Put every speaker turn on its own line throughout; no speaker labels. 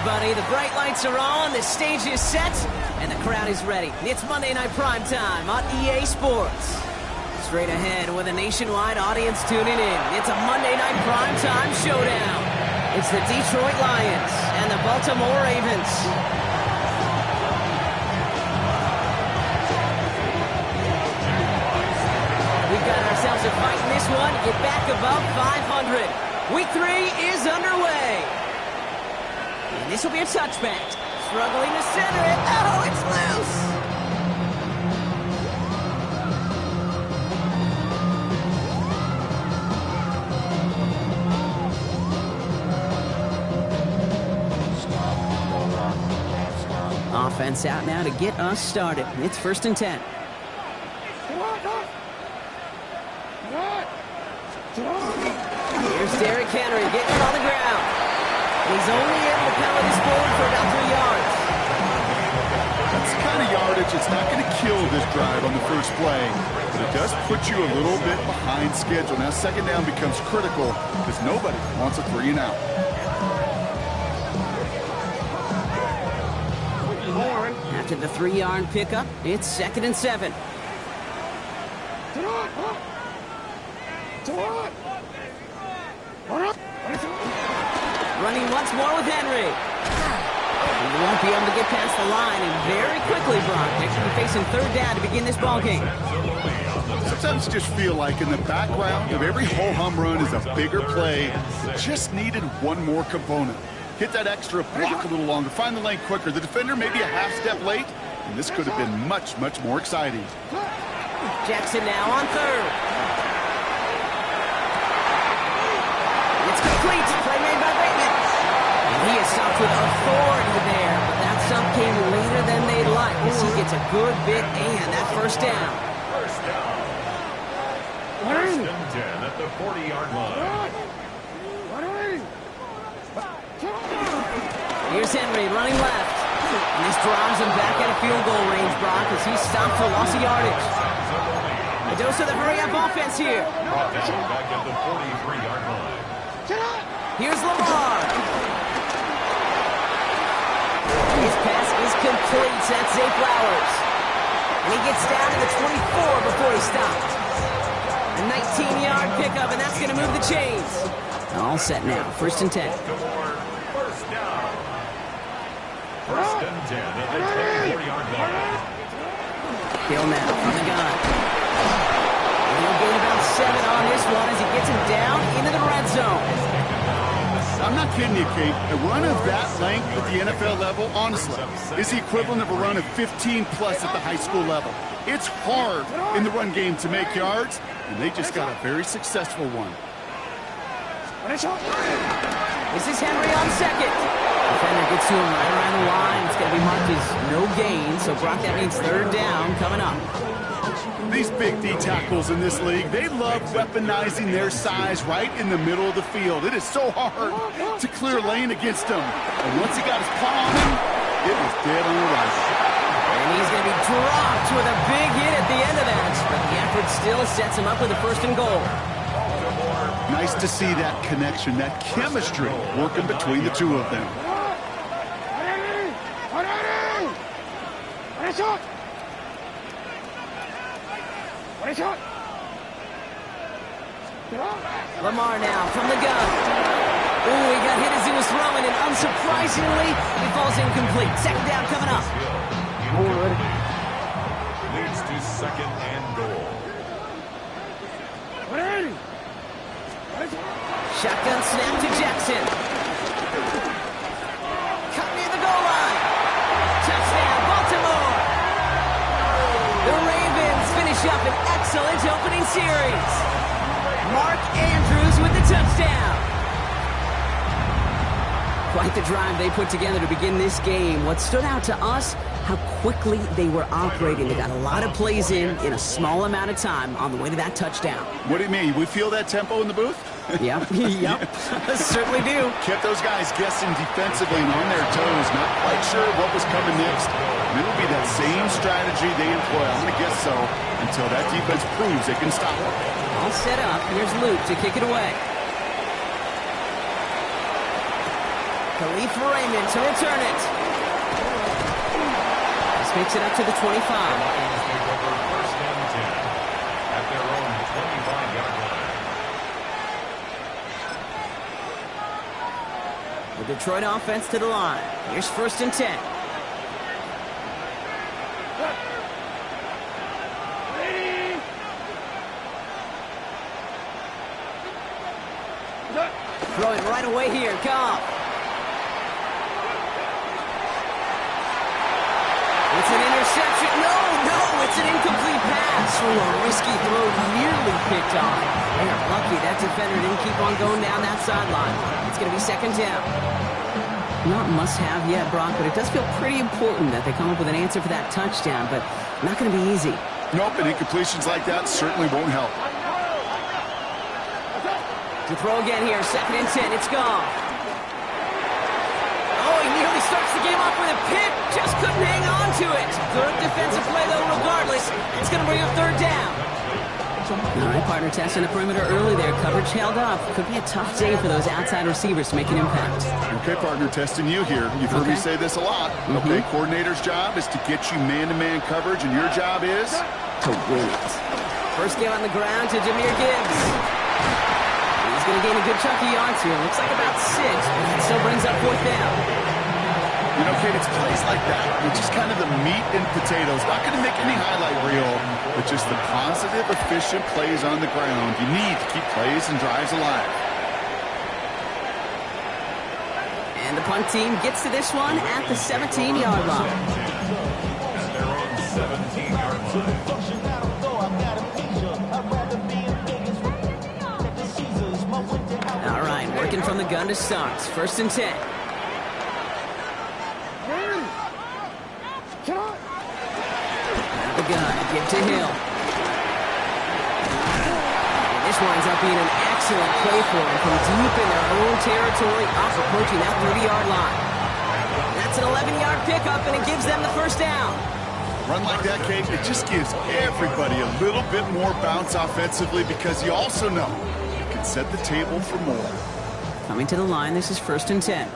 everybody. The bright lights are on, the stage is set, and the crowd is ready. It's Monday Night Primetime on EA Sports. Straight ahead with a nationwide audience tuning in. It's a Monday Night Primetime showdown. It's the Detroit Lions and the Baltimore Ravens. We've got ourselves a fight in this one. Get back above 500. Week 3 is underway. And this will be a touchback. Struggling to center it. Oh, it's loose. Offense out now to get us started. It's 1st and 10. Here's Derrick Henry getting on the ground. He's only able to power this forward for about 3 yards.
That's the kind of yardage that's not going to kill this drive on the first play, but it does put you a little bit behind schedule. Now, 2nd down becomes critical because nobody wants a 3 and out.
After the 3-yard pickup, it's 2nd and 7. Running once more with Henry. He won't be able to get past the line, and very quickly, Brock, they should be facing 3rd down to begin this ball game.
Sometimes you just feel like in the background of every ho-hum run is a bigger play. Just needed one more component. Hit that extra block a little longer. Find the lane quicker. The defender may be a half step late, and this could have been much, much more exciting.
Jackson now on 3rd. It's complete. Play made by Bateman. And he is stopped with authority there, but that stop came later than they'd like as he gets a good bit and that 1st down.
First down. 1st and 10 at the 40-yard line.
Here's Henry running left. And this drives him back at a field goal range, Brock, as he's stopped for loss of yardage. A dose of the hurry-up offense here.
Back at the 43-yard line.
Here's Lamar. His pass is complete. That's Zay Flowers. And he gets down to the 24 before he stopped. A 19-yard pickup, and that's going to move the chains. All set now. 1st and 10.
First down. 1st and 10 at the 24-yard line.
Hill now from the gun. And he'll gain about 7 on this one as he gets him down into the red zone.
I'm not kidding you, Kate. A run of that length at the NFL level, honestly, is the equivalent of a run of 15-plus at the high school level. It's hard in the run game to make yards, and they just got a very successful one.
This is Henry on 2nd. Defender gets to him right around the line. It's going to be marked as no gain, so Brock, that means 3rd down coming up.
These big D tackles in this league, they love weaponizing their size right in the middle of the field. It is so hard to clear lane against him. And once he got his paw on him, it was dead on the right.
And he's going to be dropped with a big hit at the end of that. But the effort still sets him up with a 1st and goal.
Nice to see that connection, that chemistry working between the two of them.
Lamar now from the gun. Ooh, he got hit as he was throwing, and unsurprisingly, he falls incomplete. 2nd down coming up.
Leads to 2nd and goal.
Shotgun snap to Jackson. Cut near the goal line. Touchdown, Baltimore. The Ravens finish up an excellent opening series. Mark Andrews with the touchdown. Quite the drive they put together to begin this game. What stood out to us, how quickly they were operating. They got a lot of plays in a small amount of time on the way to that touchdown.
What do you mean? We feel that tempo in the booth?
Yep, certainly do.
Kept those guys guessing defensively and on their toes, not quite sure what was coming next. And it'll be that same strategy they employ, I'm going to guess so, until that defense proves they can stop them.
All set up. Here's Luke to kick it away. Khalif Raymond to return it. This makes it up to the 25.
First and 10 at their own 25-yard line.
The Detroit offense to the line. Here's first and 10. Throw it right away here. Goff. It's an interception. No, it's an incomplete pass. Oh, a risky throw nearly picked off. They are lucky that defender didn't keep on going down that sideline. It's going to be second down. Not must-have yet, Brock, but it does feel pretty important that they come up with an answer for that touchdown, but not going to be easy.
Nope, and incompletions like that certainly won't help.
To throw again here, second and 10, it's gone. Oh, he nearly starts the game off with a pick, just couldn't hang on to it. Good defensive play, though, regardless. It's going to bring up third down. All right, partner, testing the perimeter early there. Coverage held up. Could be a tough day for those outside receivers to make an impact.
Okay, partner, testing you here. You've heard me say this a lot. Okay, coordinator's job is to get you man-to-man coverage, and your job is
to win it. First game on the ground to Jahmyr Gibbs. He's going to gain a good chunk of yards here. Looks like about 6, but it still brings up fourth down.
You know, Kate, it's plays like that. It's just kind of the meat and potatoes. Not going to make any highlight reel, but just the positive, efficient plays on the ground. You need to keep plays and drives alive.
And the punt team gets to this one at the 17-yard line.
At their own 17-yard line.
All right, working from the gun to start. First and 10. The gun, give to Hill. And this winds up being an excellent play for him from deep in their own territory, off approaching that 30-yard line. That's an 11-yard pickup, and it gives them the first down.
Run like that, Kate, it just gives everybody a little bit more bounce offensively because you also know you can set the table for more.
Coming to the line, this is first and 10.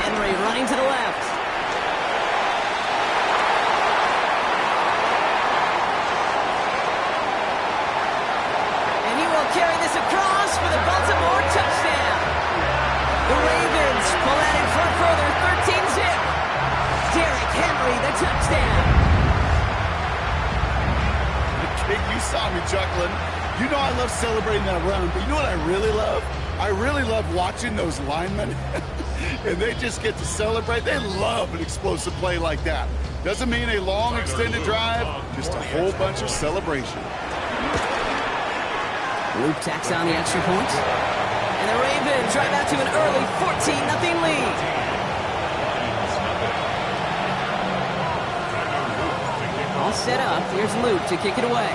Henry running to the left. And he will carry this across for the Baltimore touchdown. The Ravens pull that in front further, 13-zip. Derrick Henry, the touchdown.
Kate, you saw me chuckling. You know I love celebrating that run, but you know what I really love? I really love watching those linemen, and they just get to celebrate. They love an explosive play like that. Doesn't mean a long, extended drive, just a whole bunch of celebration.
Luke tacks on the extra point. And the Ravens drive out to an early 14-0 lead. All set up. Here's Luke to kick it away.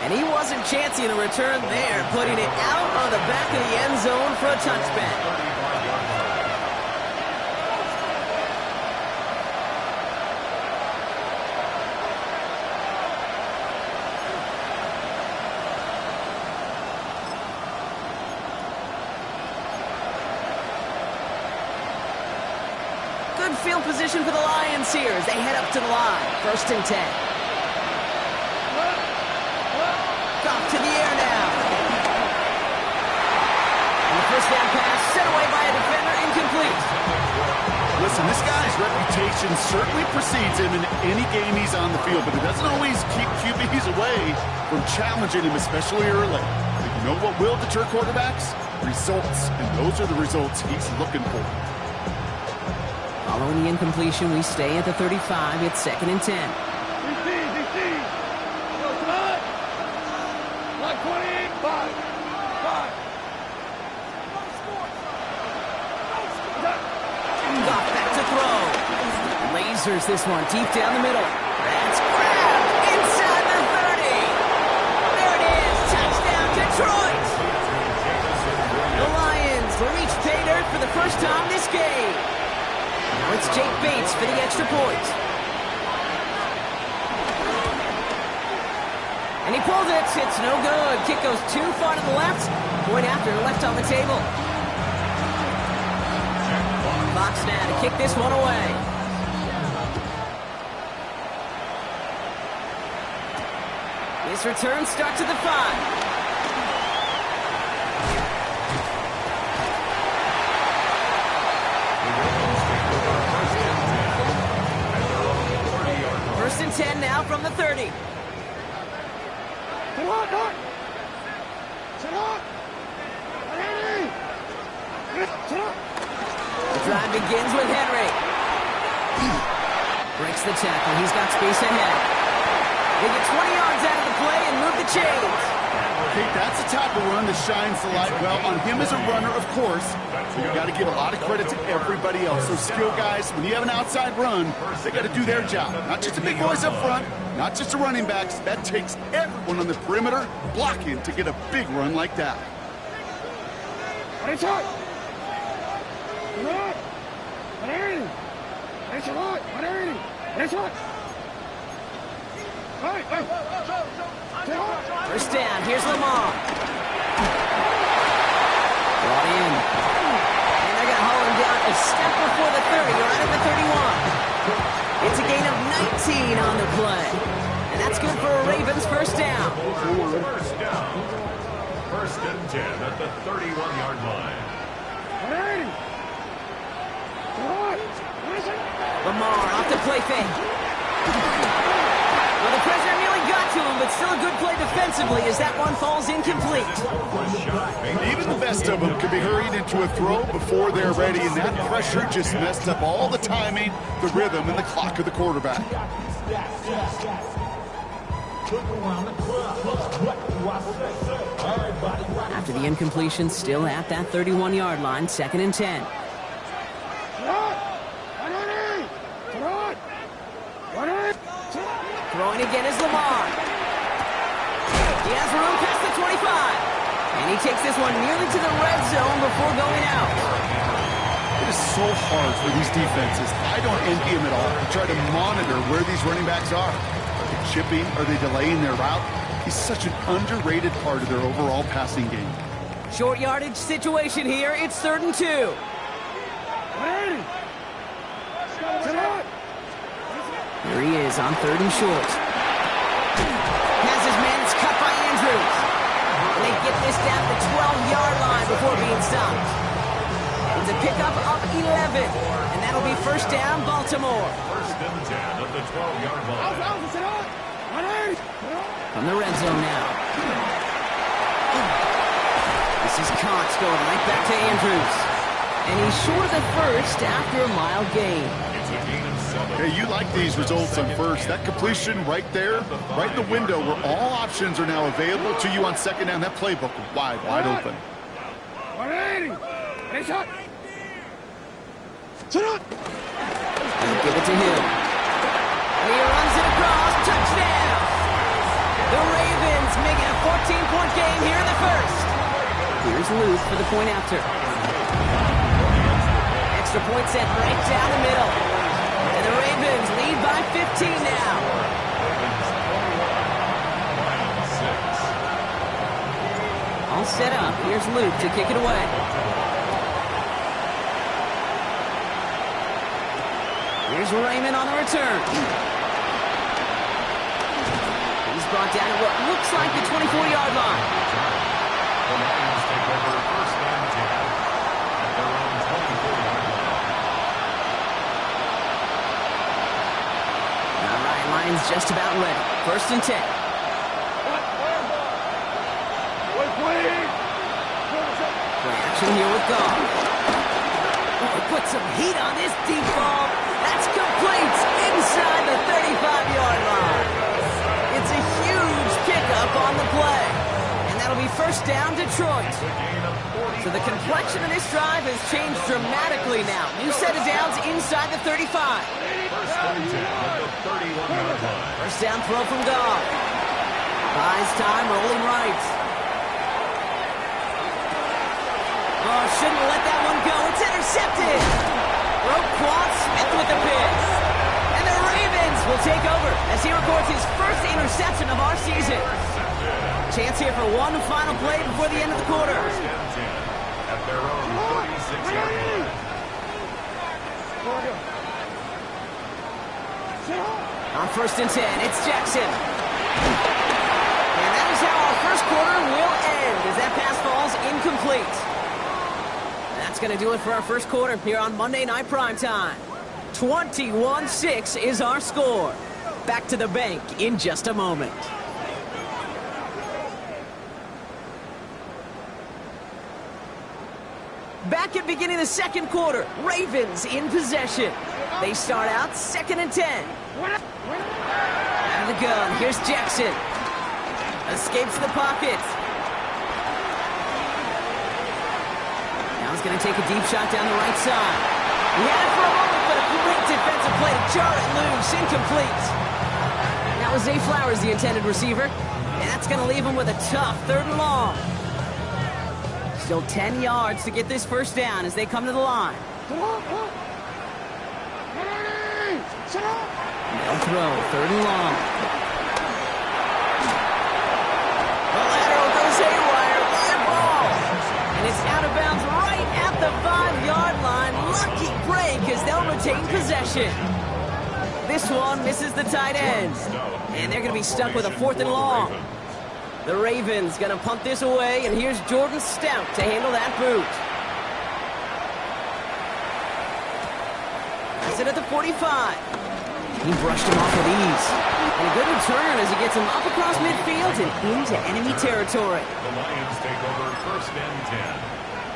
And he wasn't chancing the return there, putting it out on the back of the end zone for a touchback. Good field position for the Lions here as they head up to the line. First and 10. Goff to the air now. And the first down pass sent away by a defender, incomplete.
Listen, this guy's reputation certainly precedes him in any game he's on the field, but it doesn't always keep QBs away from challenging him, especially early. But you know what will deter quarterbacks? Results, and those are the results he's looking for.
Following the incompletion, we stay at the 35. It's second and 10. Goff back to throw. Lasers this one deep down the middle. That's grabbed inside the 30. There it is. Touchdown, Detroit. The Lions reach pay dirt for the first time this game. Now it's Jake Bates for the extra point. And he pulls it. It's no good. Kick goes too far to the left. Point after left on the table. Fox now to kick this one away. This return starts at the 5. First and 10 now from the 30. The drive begins with Henry. Breaks the tackle. He's got space ahead. They get 20 yards out of the play and move the chains.
Okay, that's a tackle run that shines the light well on him as a runner, of course. But you got to give a lot of credit to everybody else. Those skill guys, when you have an outside run, they got to do their job. Not just the big boys up front, not just the running backs. That takes everyone on the perimeter blocking to get a big run like that.
First down, here's Lamar. Brought in. And they're going to haul him down a step before the 30, right at the 31. It's a gain of 19 on the play. And that's good for a Ravens first down.
First down. First and 10 at the 31-yard line.
Lamar off the play fake. Well, the pressure nearly got to him, but still a good play defensively as that one falls incomplete.
Even the best of them could be hurried into a throw before they're ready, and that pressure just messed up all the timing, the rhythm, and the clock of the quarterback.
After the incompletion, still at that 31-yard line, second and 10. Throwing again is Lamar. He has room past the 25. And he takes this one nearly to the red zone before going out.
It is so hard for these defenses. I don't envy them at all. To try to monitor where these running backs are. Are they chipping? Are they delaying their route? He's such an underrated part of their overall passing game.
Short yardage situation here. It's 3rd and 2. Here he is on 3rd and short. Has his man, it's cut by Andrews. And they get this down the 12-yard line before being stopped. It's a pickup of 11. And that'll be first down, Baltimore.
First and 10 at the 12-yard line.
From the red zone now. This is Cox going right back to Andrews. And he's short of the first after a mile gain.
It's a gain of 7.
Hey, you like these results on first. That completion right there, right in the window where all options are now available to you on second down. That playbook wide open.
And give it to him. And he runs it across. Touchdown! The Ravens make it a 14-point game here in the first. Here's Luke for the point after. Extra point set right down the middle. And the Ravens lead by 15 now. All set up. Here's Luke to kick it away. Here's Raymond on the return. He's brought down at what looks like the 24-yard line.
The Lions take over first and 10 at their own 24-yard line.
All right, Lions just about ready. First and 10. Play action here with Goff. Put some heat on this deep ball. That's complete inside the 35-yard line. It's a huge pickup on the play. And that'll be first down, Detroit. So the complexion of this drive has changed dramatically now. New set of downs inside the 35.
First and 10 at the 31-yard line.
First down throw from Goff. Buys time, rolling right. Oh, shouldn't let that one go. It's intercepted. Roquan Smith with the pick. And the Ravens will take over as he records his first interception of our season. Chance here for one final play before the end of the quarter.
First and 10 at their own 36-yard line.
On first and 10, it's Jackson. And that is how our first quarter will end as that pass falls incomplete. That's going to do it for our first quarter here on Monday Night Primetime. 21-6 is our score. Back to the bank in just a moment. Back at beginning of the second quarter, Ravens in possession. They start out 2nd and 10. Out of the gun, here's Jackson. Escapes the pocket. Now he's going to take a deep shot down the right side. He had it for a moment, but a great defensive play to jar it loose. Incomplete. That was Zay Flowers, the intended receiver. And that's going to leave him with a tough 3rd and long. Still 10 yards to get this first down as they come to the line. They'll throw, 3rd and long. The lateral goes haywire, fire ball. And it's out of bounds right at the 5-yard line. Lucky break as they'll retain possession. This one misses the tight end. And they're going to be stuck with a 4th and long. The Ravens going to punt this away, and here's Jordan Stout to handle that boot. He's at the 45. He brushed him off with ease. And a good return as he gets him up across midfield and into enemy territory.
The Lions take over first and 10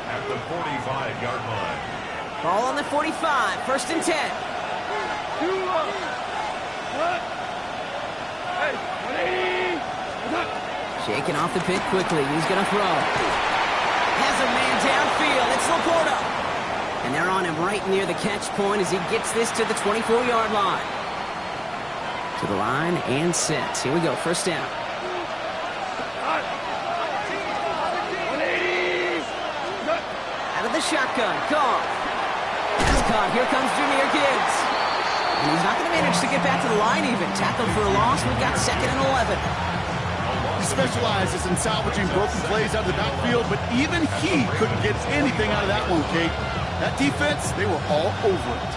at the 45-yard line.
Ball on the 45, 1st and 10. Shaking off the pit quickly. He's going to throw. Has a man downfield. It's Laporta. And they're on him right near the catch point as he gets this to the 24-yard line. To the line and set. Here we go. First down. Out of the shotgun. Goff. That's caught. Here comes Jahmyr Gibbs. And he's not going to manage to get back to the line even. Tackled for a loss. We've got 2nd and 11.
He specializes in salvaging broken plays out of the backfield, but even he couldn't get anything out of that one, Kate. That defense, they were all over it.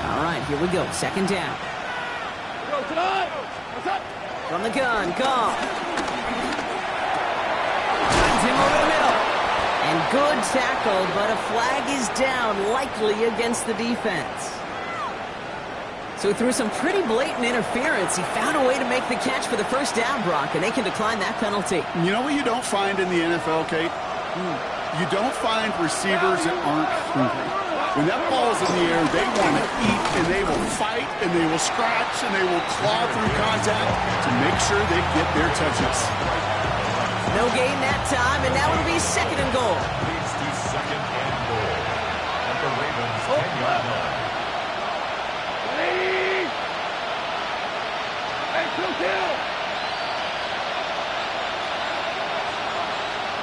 All right, here we go. 2nd down. From the gun, Goff. Finds him over the middle. And good tackle, but a flag is down, likely against the defense. So through some pretty blatant interference, he found a way to make the catch for the first down, Brock, and they can decline that penalty.
You know what you don't find in the NFL, Kate? You don't find receivers that aren't hungry. When that ball's in the air, they want to eat, and they will fight, and they will scratch, and they will claw through contact to make sure they get their touches.
No gain that time, and now it'll be 2nd and goal.
Leads to 2nd and goal at the Ravens 10-yard line.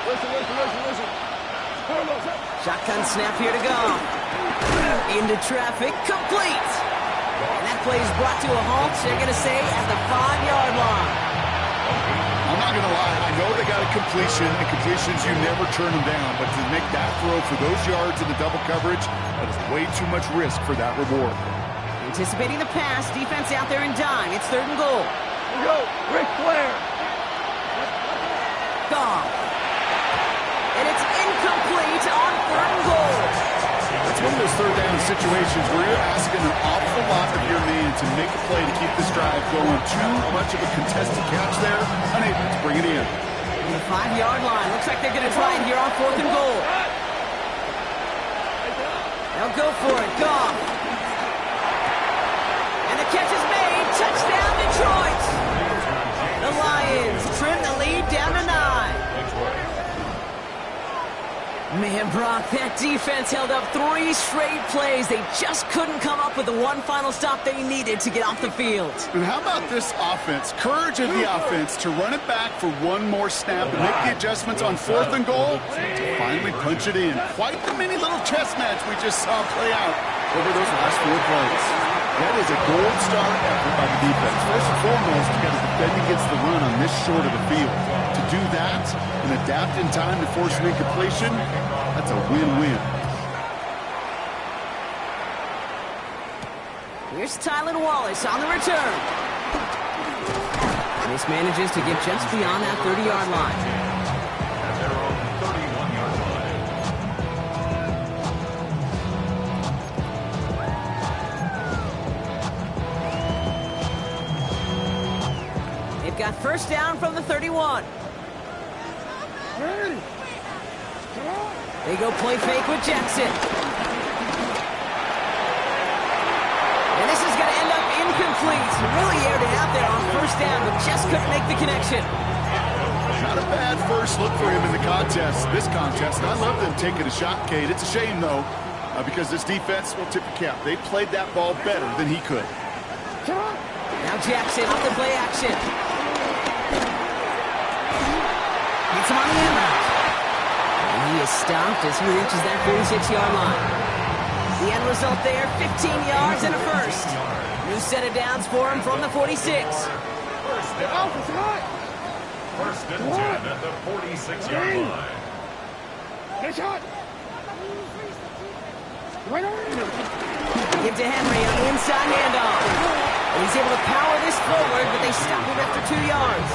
Listen.
Shotgun snap here to go. Into traffic, complete. And that play is brought to a halt, they're going to say, at the 5-yard line.
I'm not going to lie. I know they got a completion, and completions, you never turn them down. But to make that throw for those yards in the double coverage, that is way too much risk for that reward.
Anticipating the pass, defense out there in dime. It's 3rd and goal.
Here we go. Ric Flair.
Goff. And it's incomplete on 3rd and goal.
It's one of those 3rd down situations where you're asking an awful lot of your man to make a play to keep this drive going. Too much of a contested catch there, unable to bring it in.
On the 5-yard line. Looks like they're going to try it here on 4th and goal. They'll go for it. Goff. And the catch is made. Touchdown, Detroit. The Lions trim the lead down to 9. Man, Brock, that defense held up 3 straight plays. They just couldn't come up with the one final stop they needed to get off the field.
And how about this offense? Courage of the offense to run it back for one more snap and make the adjustments on 4th and goal to finally punch it in. Quite the mini little chess match we just saw play out. over those last 4 plays. That is a gold star effort by the defense. First and foremost, you got to defend against the run on this short of the field. To do that and adapt in time to force an incompletion, that's a win-win.
Here's Tylan Wallace on the return. And this manages to get just beyond that 30-yard line.
At their own 31-yard line.
They've got first down from the 31. They go play fake with Jackson. And this is going to end up incomplete. Really aired it out there on first down, but just couldn't make the connection.
Not a bad first look for him in the this contest. And I love them taking a shot, Kate. It's a shame, though, because this defense will tip the cap. They played that ball better than he could.
Now Jackson off the play action. Gets him on the end route. And he is stopped as he reaches that 46-yard line. The end result there, 15 yards and a first. New set of downs for him from the 46.
First down. First and 10 at the 46-yard line.
Give to Henry on the inside handoff. And he's able to power this forward, but they stop him after 2 yards.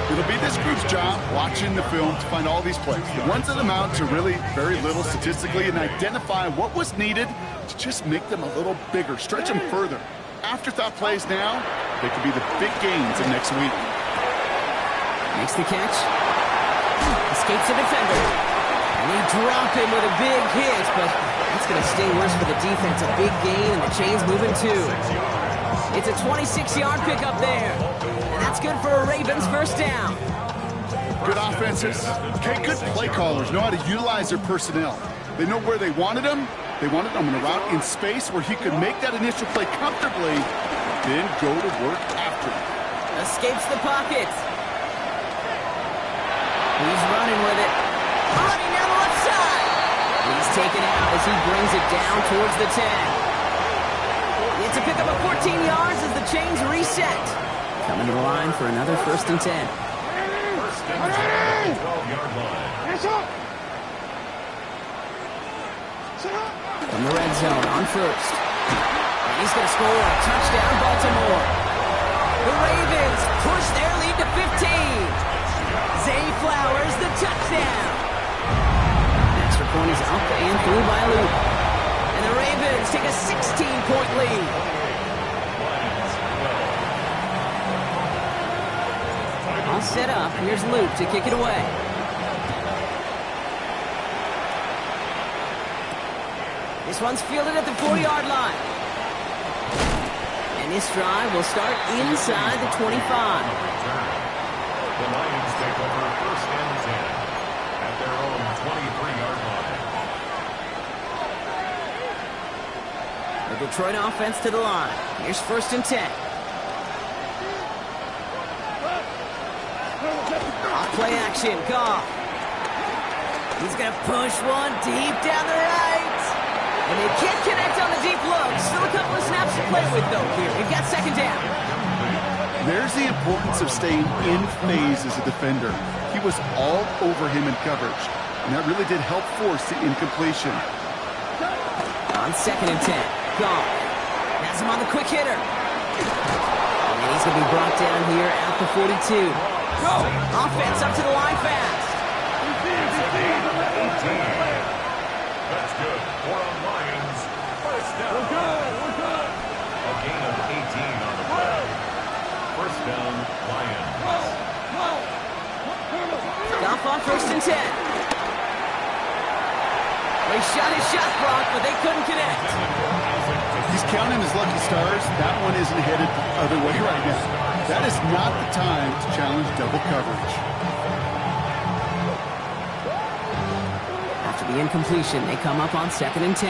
It'll be this group's job watching the film to find all these plays. The ones that amount to really very little statistically and identify what was needed to just make them a little bigger, stretch them further. Afterthought plays now, they could be the big gains of next week.
Makes the catch. Escapes the defender. And they drop him with a big hit, but that's going to stay worse for the defense. A big gain, and the chain's moving too. It's a 26-yard pickup there. And that's good for a Ravens first down.
Good offenses. Okay, good play callers know how to utilize their personnel. They know where they wanted them. They wanted them on a route in space where he could make that initial play comfortably, then go to work after it.
Escapes the pocket. He's running with it. Running down the left side. He's taken out as he brings it down towards the 10. It's a pickup of 14 yards as the chains reset. Coming to the line for another first and 10.
First and 10 at the 12-yard line.
From the red zone on first. And he's going to score a touchdown, Baltimore. The Ravens push their lead to 15. Zay Flowers, the touchdown. Extra point is up and through by Luke. And the Ravens take a 16-point lead. All set up. Here's Luke to kick it away. This one's fielded at the 4-yard line. And this drive will start inside the 25.
The Lions take over first and 10 at their own 23-yard line.
The Detroit offense to the line. Here's first and 10. Off play action, Goff. He's going to push one deep down the right. And they can't connect on the deep look. Still a couple of snaps to play with, though, here. We've got second down.
There's the importance of staying in phase as a defender. He was all over him in coverage, and that really did help force the incompletion.
On second and 10, Goff has him on the quick hitter. And he's going to be brought down here at the 42. Go! Offense up to the line fast.
That's good for a Lions first down. We're good. A gain of 18 on the play. First down, Lions.
Goff on first and 10. They shot his shot, Brock, but they couldn't connect.
He's counting his lucky stars. That one isn't headed the other way right now. That is not the time to challenge double coverage.
After the incompletion, they come up on second and 10.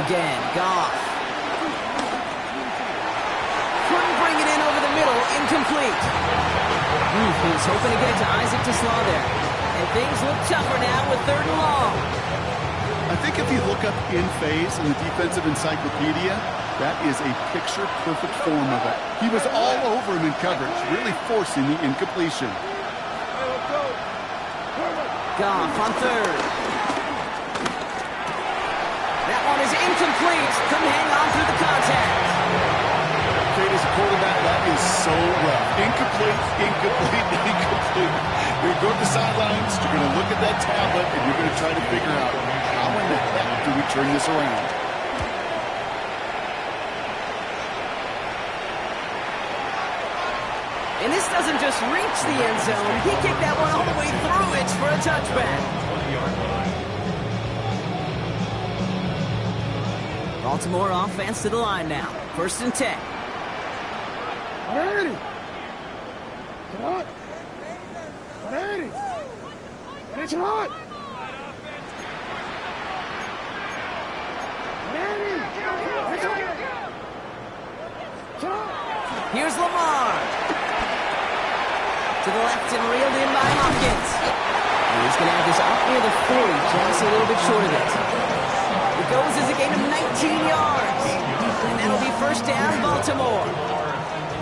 Again, Goff. Couldn't bring it in over the middle, incomplete. He was hoping to get it to Isaac to Slaw there. And things look tougher now with third and long.
I think if you look up in phase in the defensive encyclopedia, that is a picture-perfect form of it. He was all over him in coverage, really forcing the incompletion.
Goff on third. That one is incomplete. Couldn't hang on through the contact.
Kate, as a quarterback, that is so rough. Incomplete, incomplete, incomplete. You're going to the sidelines, you're going to look at that tablet, and you're going to try to figure out how in the heck do we turn this around.
And this doesn't just reach the end zone. He kicked that one all the way through it for a touchback. Baltimore offense to the line now. 1st and 10.
Ready. Get hot. Ready. It's hot. Ready. It's hot.
Here's Lamar. To the left and reeled in by Hopkins. And he's going to have this up near the 40, just a little bit short of it. It goes as a gain of 19 yards. And that'll be 1st down, Baltimore.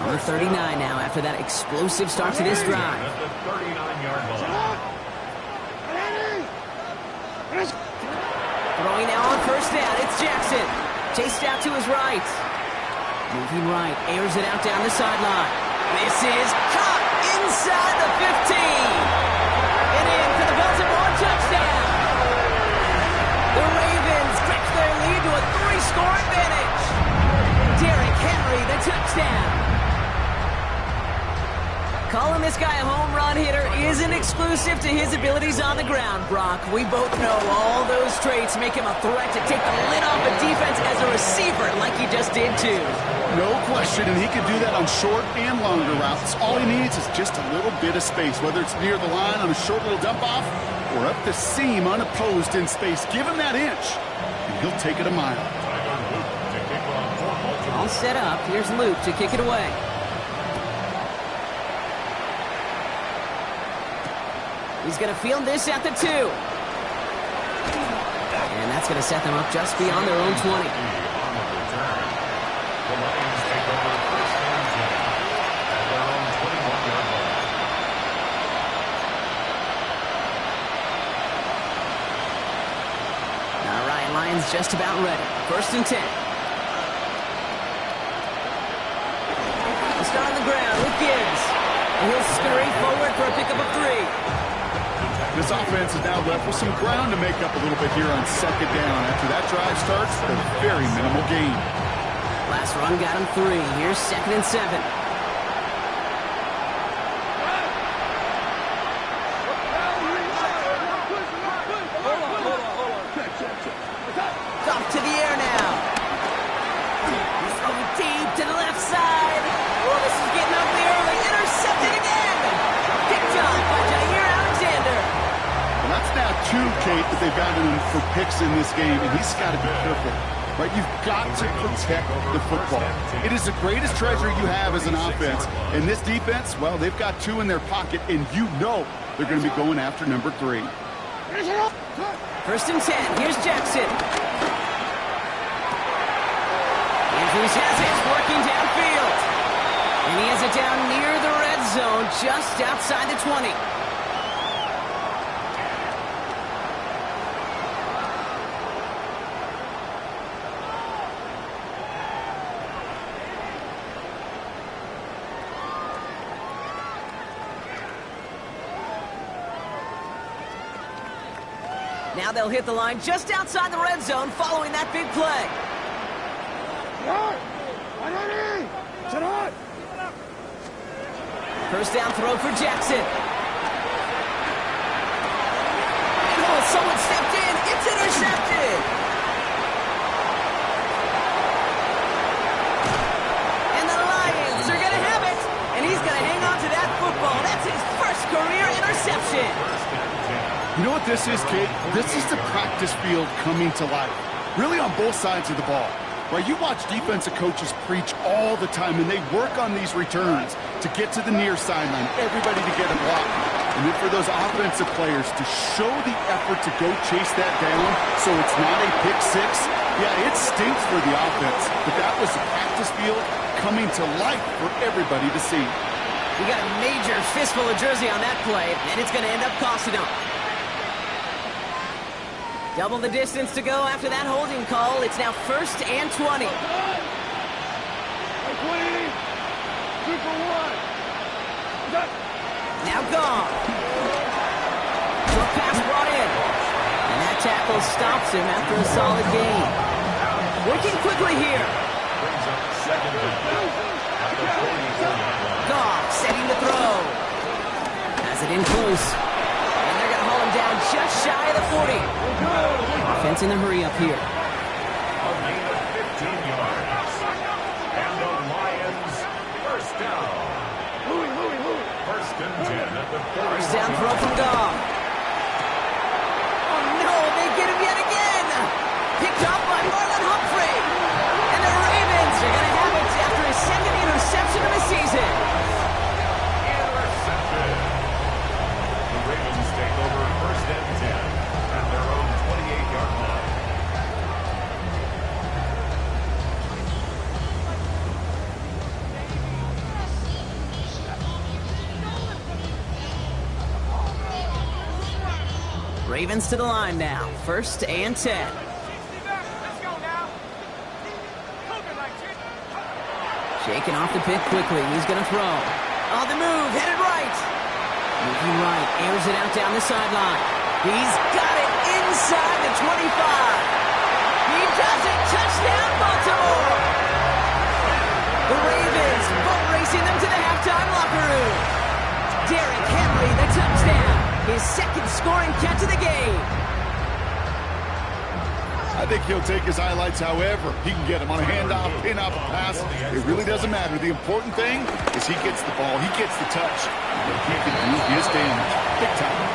Number 39 now after that explosive start to this drive.
At the 39-yard line.
Throwing now on 1st down, it's Jackson. Chased out to his right. Moving right, airs it out down the sideline. This is caught inside the 15. And in for the Baltimore touchdown. The Ravens stretch their lead to a 3-score advantage. Derrick Henry, the touchdown. Calling this guy a home run hitter isn't exclusive to his abilities on the ground, Brock. We both know all those traits make him a threat to take the lid off a defense as a receiver like he just did too.
No question, and he can do that on short and longer routes. All he needs is just a little bit of space, whether it's near the line on a short little dump-off or up the seam unopposed in space. Give him that inch, and he'll take it a mile.
All set up. Here's Luke to kick it away. He's going to field this at the 2. And that's going to set them up just beyond their own 20.
The Lions take over 1st and 10 at their own 21-yard line.
All right, Lions just about ready. 1st and 10. He'll start on the ground with Gibbs. And he'll scurry forward for a pickup of 3.
This offense is now left with some ground to make up a little bit here on 2nd down. After that drive starts, a very minimal gain.
Last run got him 3. Here's 2nd and 7. Off to the air now. He's throwing deep to the left side. Oh, this is getting ugly early. Intercepted again. Picked off by Jair Alexander.
And that's now 2, Kate, that they've gotten him for picks in this game, and he's got to be careful. Right, you've got to protect the football. It is the greatest treasure you have as an offense. And this defense, well, they've got 2 in their pocket, and you know they're going to be going after number 3.
1st and 10. Here's Jackson. Andrews has it, working downfield. And he has it down near the red zone, just outside the 20. Now they'll hit the line just outside the red zone following that big play. First down throw for Jackson. Oh, someone stepped in. It's intercepted. And the Lions are going to have it. And he's going to hang on to that football. That's his first career interception.
You know what this is, Kate? This is the practice field coming to life. Really on both sides of the ball. Right, you watch defensive coaches preach all the time, and they work on these returns to get to the near sideline, everybody to get a block. And then for those offensive players to show the effort to go chase that down so it's not a pick six, yeah, it stinks for the offense. But that was a practice field coming to life for everybody to see.
He got a major fistful of jersey on that play, and it's going to end up costing him. Double the distance to go after that holding call. It's now 1st and 20.
2 for 1.
Now gone. Short pass brought in. And that tackle stops him after a solid gain. Working quickly here. Goff setting the throw. Has it in close. And they're going to haul him down just shy of the 40. Offense in the hurry up here.
A gain of 15 yards. And the Lions first down. First and 10 at the 40.
First down throw from Goff. Oh no, they get him yet again. Picked up by Marlon Humphrey. And the Ravens are going to have it after his second interception of the season.
Intercepted. The Ravens take over first and 10 at their own 28-yard line.
Ravens to the line now. 1st and 10. Shaking off the pick quickly. He's going to throw. On the move, headed right. Moving right, airs it out down the sideline. He's got it inside the 25. He does it. Touchdown, Baltimore. The Ravens boat racing them to the halftime locker room. Derrick Henry, the touchdown. His second scoring catch of the game.
I think he'll take his highlights however he can get them on a handoff, pin-off, pass. It really doesn't matter. The important thing is he gets the ball, he gets the touch, and he can do his damage. Big time.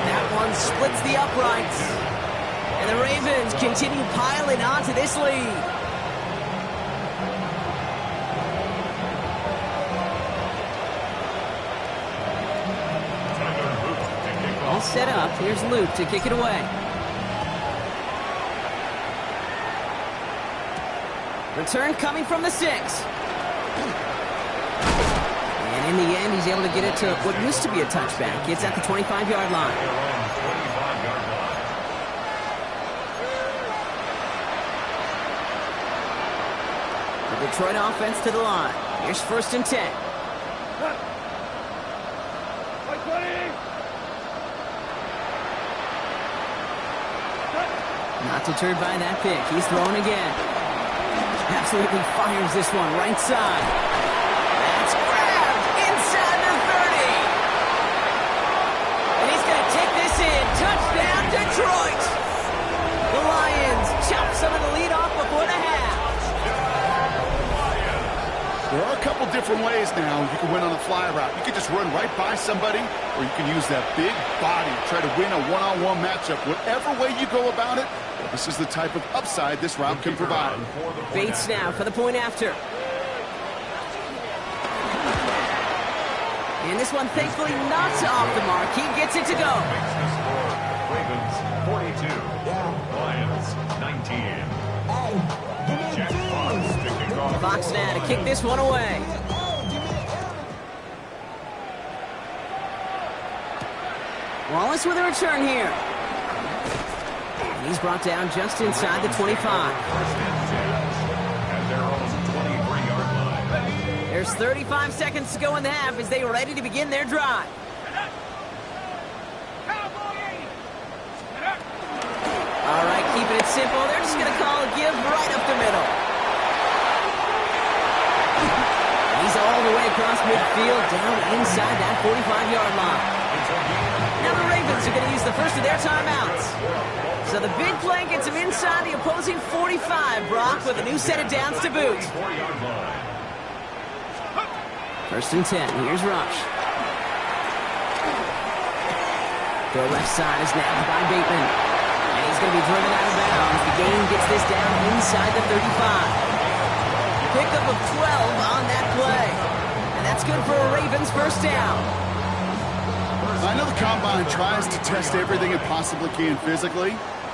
That one splits the uprights. And the Ravens continue piling onto this lead. All set up. Here's Luke to kick it away. Return coming from the 6. And in the end, he's able to get it to what used to be a touchback. It's at the 25-yard line. The Detroit offense to the line. Here's 1st and 10. Not deterred by that pick. He's throwing again. Absolutely fires this one right side. That's grabbed inside the 30. And he's going to take this in. Touchdown, Detroit. The Lions chop some of the lead off before the half.
There are a couple different ways now you can win on a fly route. You can just run right by somebody, or you can use that big body, try to win a one-on-one matchup. Whatever way you go about it, this is the type of upside this route can provide.
Bates now for the point after. And this one thankfully not off the mark. He gets it to go.
Ravens 42, Lions 19. Jack Fox to kick off.
Fox now to kick this one away. Wallace with a return here. And he's brought down just inside the 25.
At their own 23-yard line.
There's 35 seconds to go in the half as they are ready to begin their drive. All right, keeping it simple. They're just going to call a give right up the middle. He's all the way across midfield, down inside that 45-yard line. Now the Ravens are going to use the first of their timeouts. So the big play gets him inside the opposing 45, Brock, with a new set of downs to boot. 1st and 10. Here's Rush. The left side is nabbed by Bateman. And he's going to be driven out of bounds. The game gets this down inside the 35. Pickup of 12 on that play. And that's good for a Ravens first down.
I know the Combine tries to test everything it possibly can physically,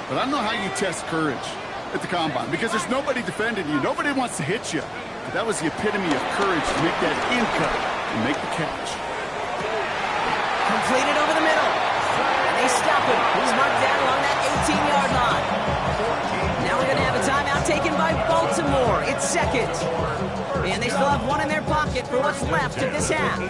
but I don't know how you test courage at the Combine because there's nobody defending you. Nobody wants to hit you. But that was the epitome of courage to make that in cut and make the catch.
Completed over the middle. And they stop him. He's marked down along that 18-yard line. Now we're going to have a timeout taken by Baltimore. It's second. And they still have one in their pocket for what's left of this half.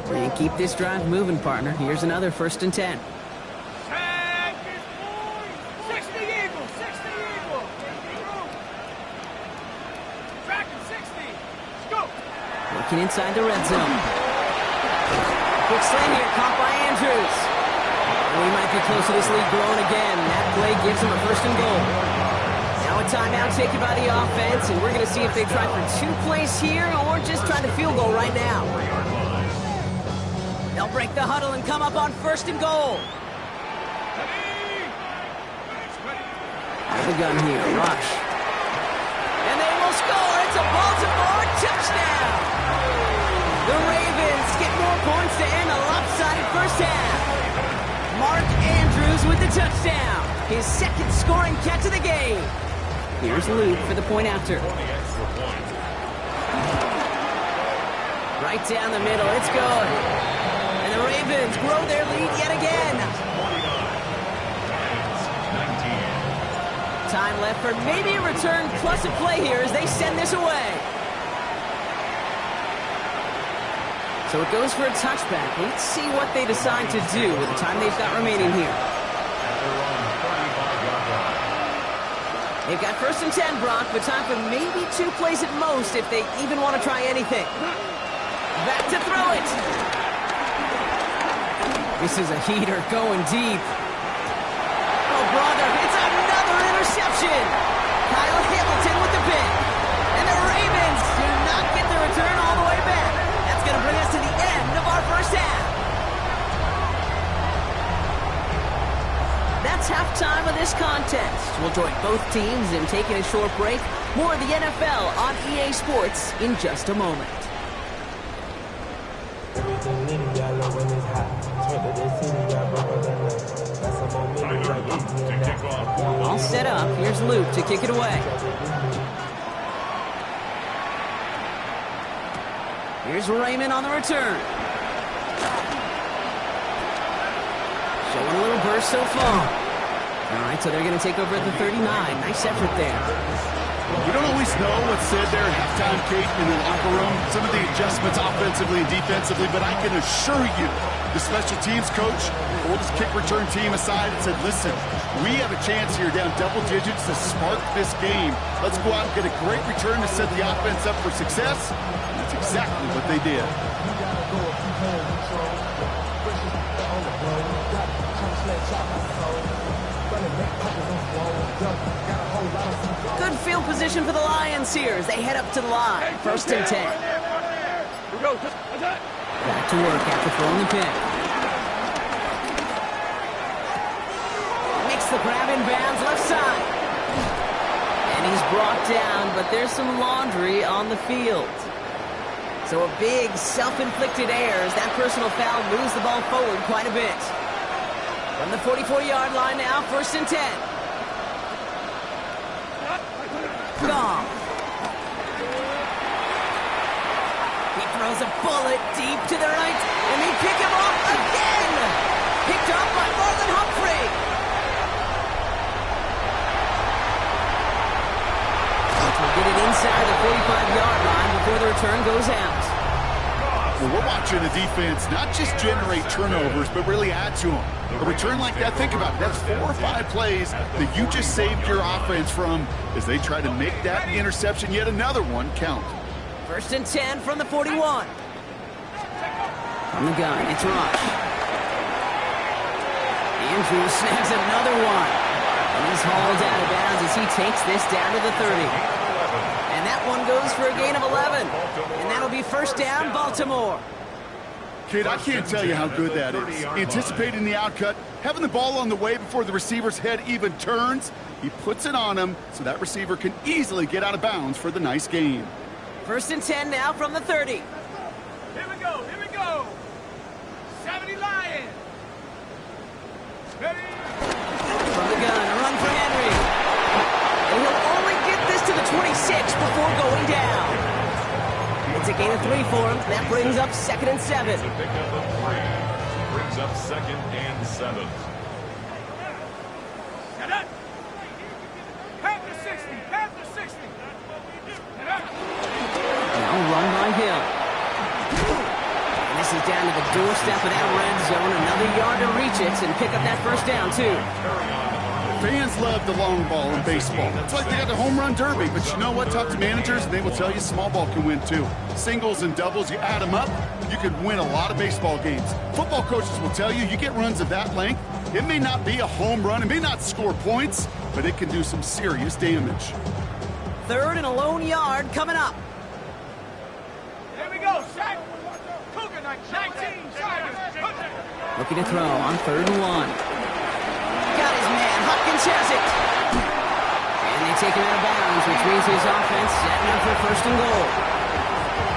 And keep this drive moving, partner. Here's another 1st and 10. Working inside the red zone. Quick slant here, caught by Andrews. We might be close to this lead growing again. That play gives them a 1st and goal. Now a timeout taken by the offense, and we're going to see if they try for 2 plays here or just try to field goal right now. They'll break the huddle and come up on 1st and goal. The gun here, rush. And they will score. It's a Baltimore touchdown. The Ravens get more points to end a lopsided first half. Mark Andrews with the touchdown. His 2nd scoring catch of the game. Here's Luke for the point after. Right down the middle. It's good. And the Ravens grow their lead yet again. Time left for maybe a return plus a play here as they send this away. So it goes for a touchback. Let's see what they decide to do with the time they've got remaining here. They've got 1st and 10, Brock, but time for maybe 2 plays at most if they even want to try anything. Back to throw it. This is a heater going deep. Oh, brother, it's another interception. Kyle Hamilton with the pick. And the Ravens do not get the return all the way back. That's going to bring us to the end of our first half. That's halftime of this contest. We'll join both teams in taking a short break. More of the NFL on EA Sports in just a moment. All set up. Here's Luke to kick it away. Here's Raymond on the return. Showing a little burst so far. All right, so they're going to take over at the 39. Nice effort there.
We don't always know what's said there at halftime, Kate, in the locker room. Some of the adjustments offensively and defensively, but I can assure you the special teams coach pulled his kick return team aside and said, listen, we have a chance here down double digits to spark this game. Let's go out and get a great return to set the offense up for success. And that's exactly what they did.
Good field position for the Lions here as they head up to the line. 1st and 10. Back to work after throwing the pick. Makes the grab in bounds left side. And he's brought down, but there's some laundry on the field. So a big self-inflicted error as that personal foul moves the ball forward quite a bit. From the 44-yard line now, 1st and 10. Gone. He throws a bullet deep to the right, and they pick him off again. Picked up by Marlon Humphrey. We'll get it inside the 45-yard line before the return goes out.
Well, we're watching the defense not just generate turnovers, but really add to them. A return like that, think about it. That's 4 or 5 plays that you just saved your offense from as they try to make that interception, yet another one, count.
1st and 10 from the 41. From the gun, it's Rush. Andrews snags another one. And he's hauled out of bounds as he takes this down to the 30. And that one goes for a gain of 11. And that'll be 1st down, Baltimore.
Kid, I can't tell you how good that is. Anticipating the outcut, having the ball on the way before the receiver's head even turns. He puts it on him so that receiver can easily get out of bounds for the nice gain.
1st and 10 now from the 30.
Here we go, here we go. 70 Lions. Ready?
From the gun, a run for Henry. And he'll only get this to the 26 before going down. It's a gain of 3 for him. That brings up 2nd and 7.
It's a pickup of 3. Brings up 2nd and 7.
Get up. Panther 60, Panther 60. Get up.
Now run by Hill. And this is down to the doorstep of that red zone. Another yard to reach it and pick up that 1st down, too.
Fans love the long ball in baseball. It's like they got the home run derby, but you know what? Talk to managers, and they will tell you small ball can win too. Singles and doubles, you add them up, you can win a lot of baseball games. Football coaches will tell you get runs of that length. It may not be a home run, it may not score points, but it can do some serious damage.
3rd and a lone yard coming up.
Here we go, Shaq. Cougar 19, Tigers.
Looking to throw on 3rd and 1. Got his man, Hopkins has it. And they take him out of bounds, which means his offense setting up for 1st and goal.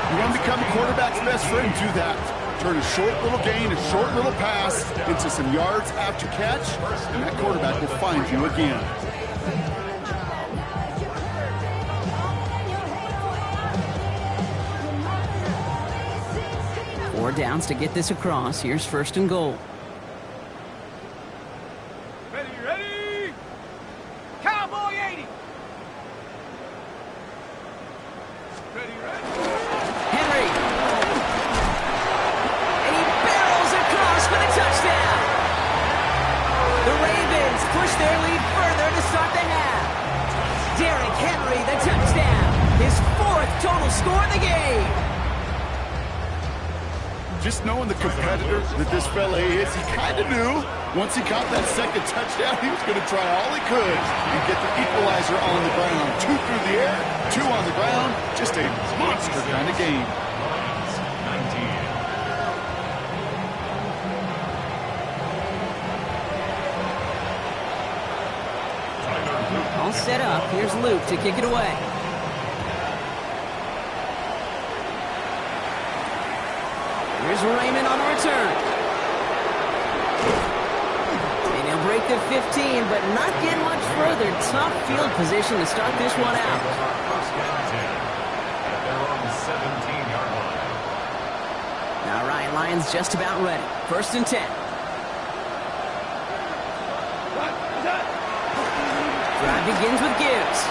You want to become a quarterback's best friend, do that. Turn a short little gain, a short little pass into some yards after catch, and that quarterback will find you again.
Four downs to get this across. Here's 1st and goal.
Ready, ready. Cowboy 80. Ready, ready.
Henry. And he barrels across for the touchdown. The Ravens push their lead further to start the half. Derrick Henry, the touchdown. His 4th total score of the game.
Just knowing the competitor that this fella is, he kind of knew once he caught that 2nd touchdown, he was going to try all he could and get the equalizer on the ground. 2 through the air, 2 on the ground. Just a monster kind of game.
All set up. Here's Luke to kick it away. Here's Raymond on the return. And he'll break the 15, but not get much further. Tough field position to start this one out. All right, Lions just about ready. 1st and 10. Drive begins with Gibbs.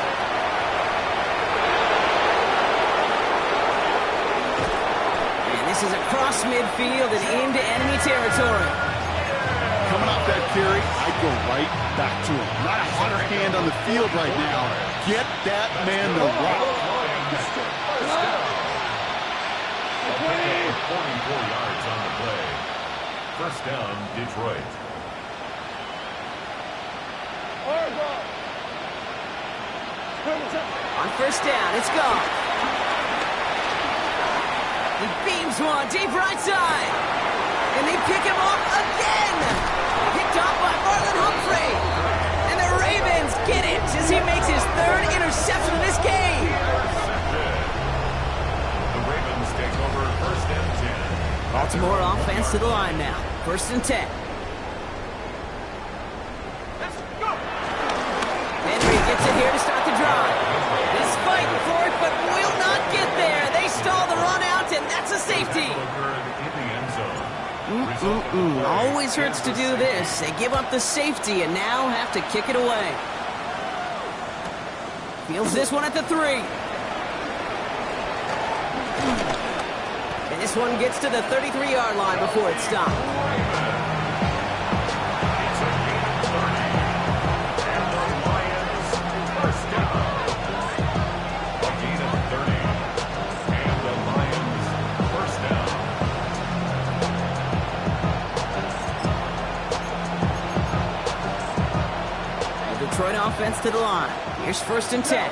This is across midfield and into enemy territory.
Coming off that carry, I'd go right back to him. Not a hotter hand on the field right now. Get that man the rock.
44 yards on the play. 1st down, Detroit.
On 1st down, it's gone. He beams one deep right side. And they pick him off again. Picked off by Marlon Humphrey. And the Ravens get it as he makes his 3rd interception of this game.
The Ravens take over 1st and 10.
Baltimore offense to the line now. 1st and 10.
Let's go.
Henry gets it here to start the drive. He's fighting for it, but will not get there. They stall the run out, and that's a safety. Always hurts to do this. They give up the safety and now have to kick it away. Fields this one at the 3. And this one gets to the 33-yard line before it's stopped. Detroit offense to the line. Here's 1st and 10.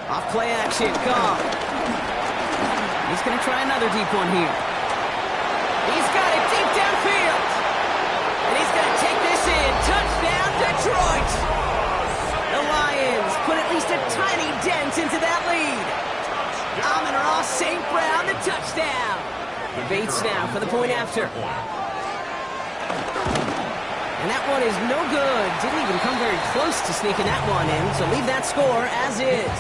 Off play action, Cobb. He's going to try another deep one here. He's got it deep downfield. And he's going to take this in. Touchdown, Detroit. The Lions put at least a tiny dent into that lead. Amon-Ra St. Brown, the touchdown. Bates now for the point after. And that one is no good. Didn't even come very close to sneaking that one in. So leave that score as is.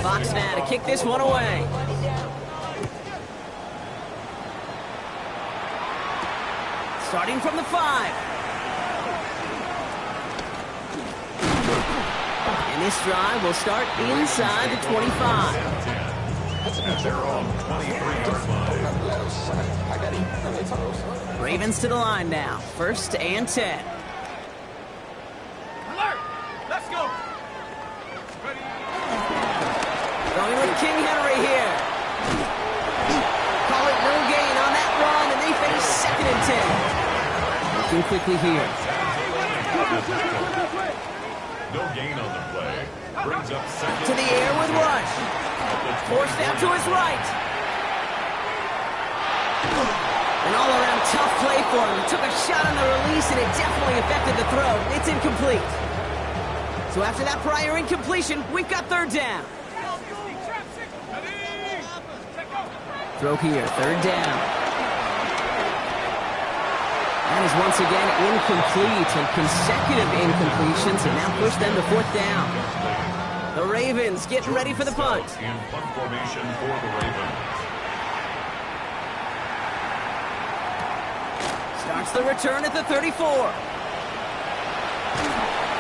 Fox now to kick this one away. Starting from the 5. And this drive will start inside the 25.
At their own 23-yard line.
Ravens to the line now. 1st and 10.
Alert! Let's go! Ready?
Going with King Henry here. Call it no gain on that run, and they face 2nd and 10. Looking quickly here.
No gain on the play. Brings up 2nd.
To the air with Rush. Forced out to his right. An all-around tough play for him. He took a shot on the release, and it definitely affected the throw. It's incomplete. So after that prior incompletion, we've got 3rd down. Throw here, 3rd down. That is once again incomplete, and consecutive incompletions have now pushed them to 4th down. The Ravens getting ready for the punt.
In punt formation for the Ravens.
Starts the return at the 34.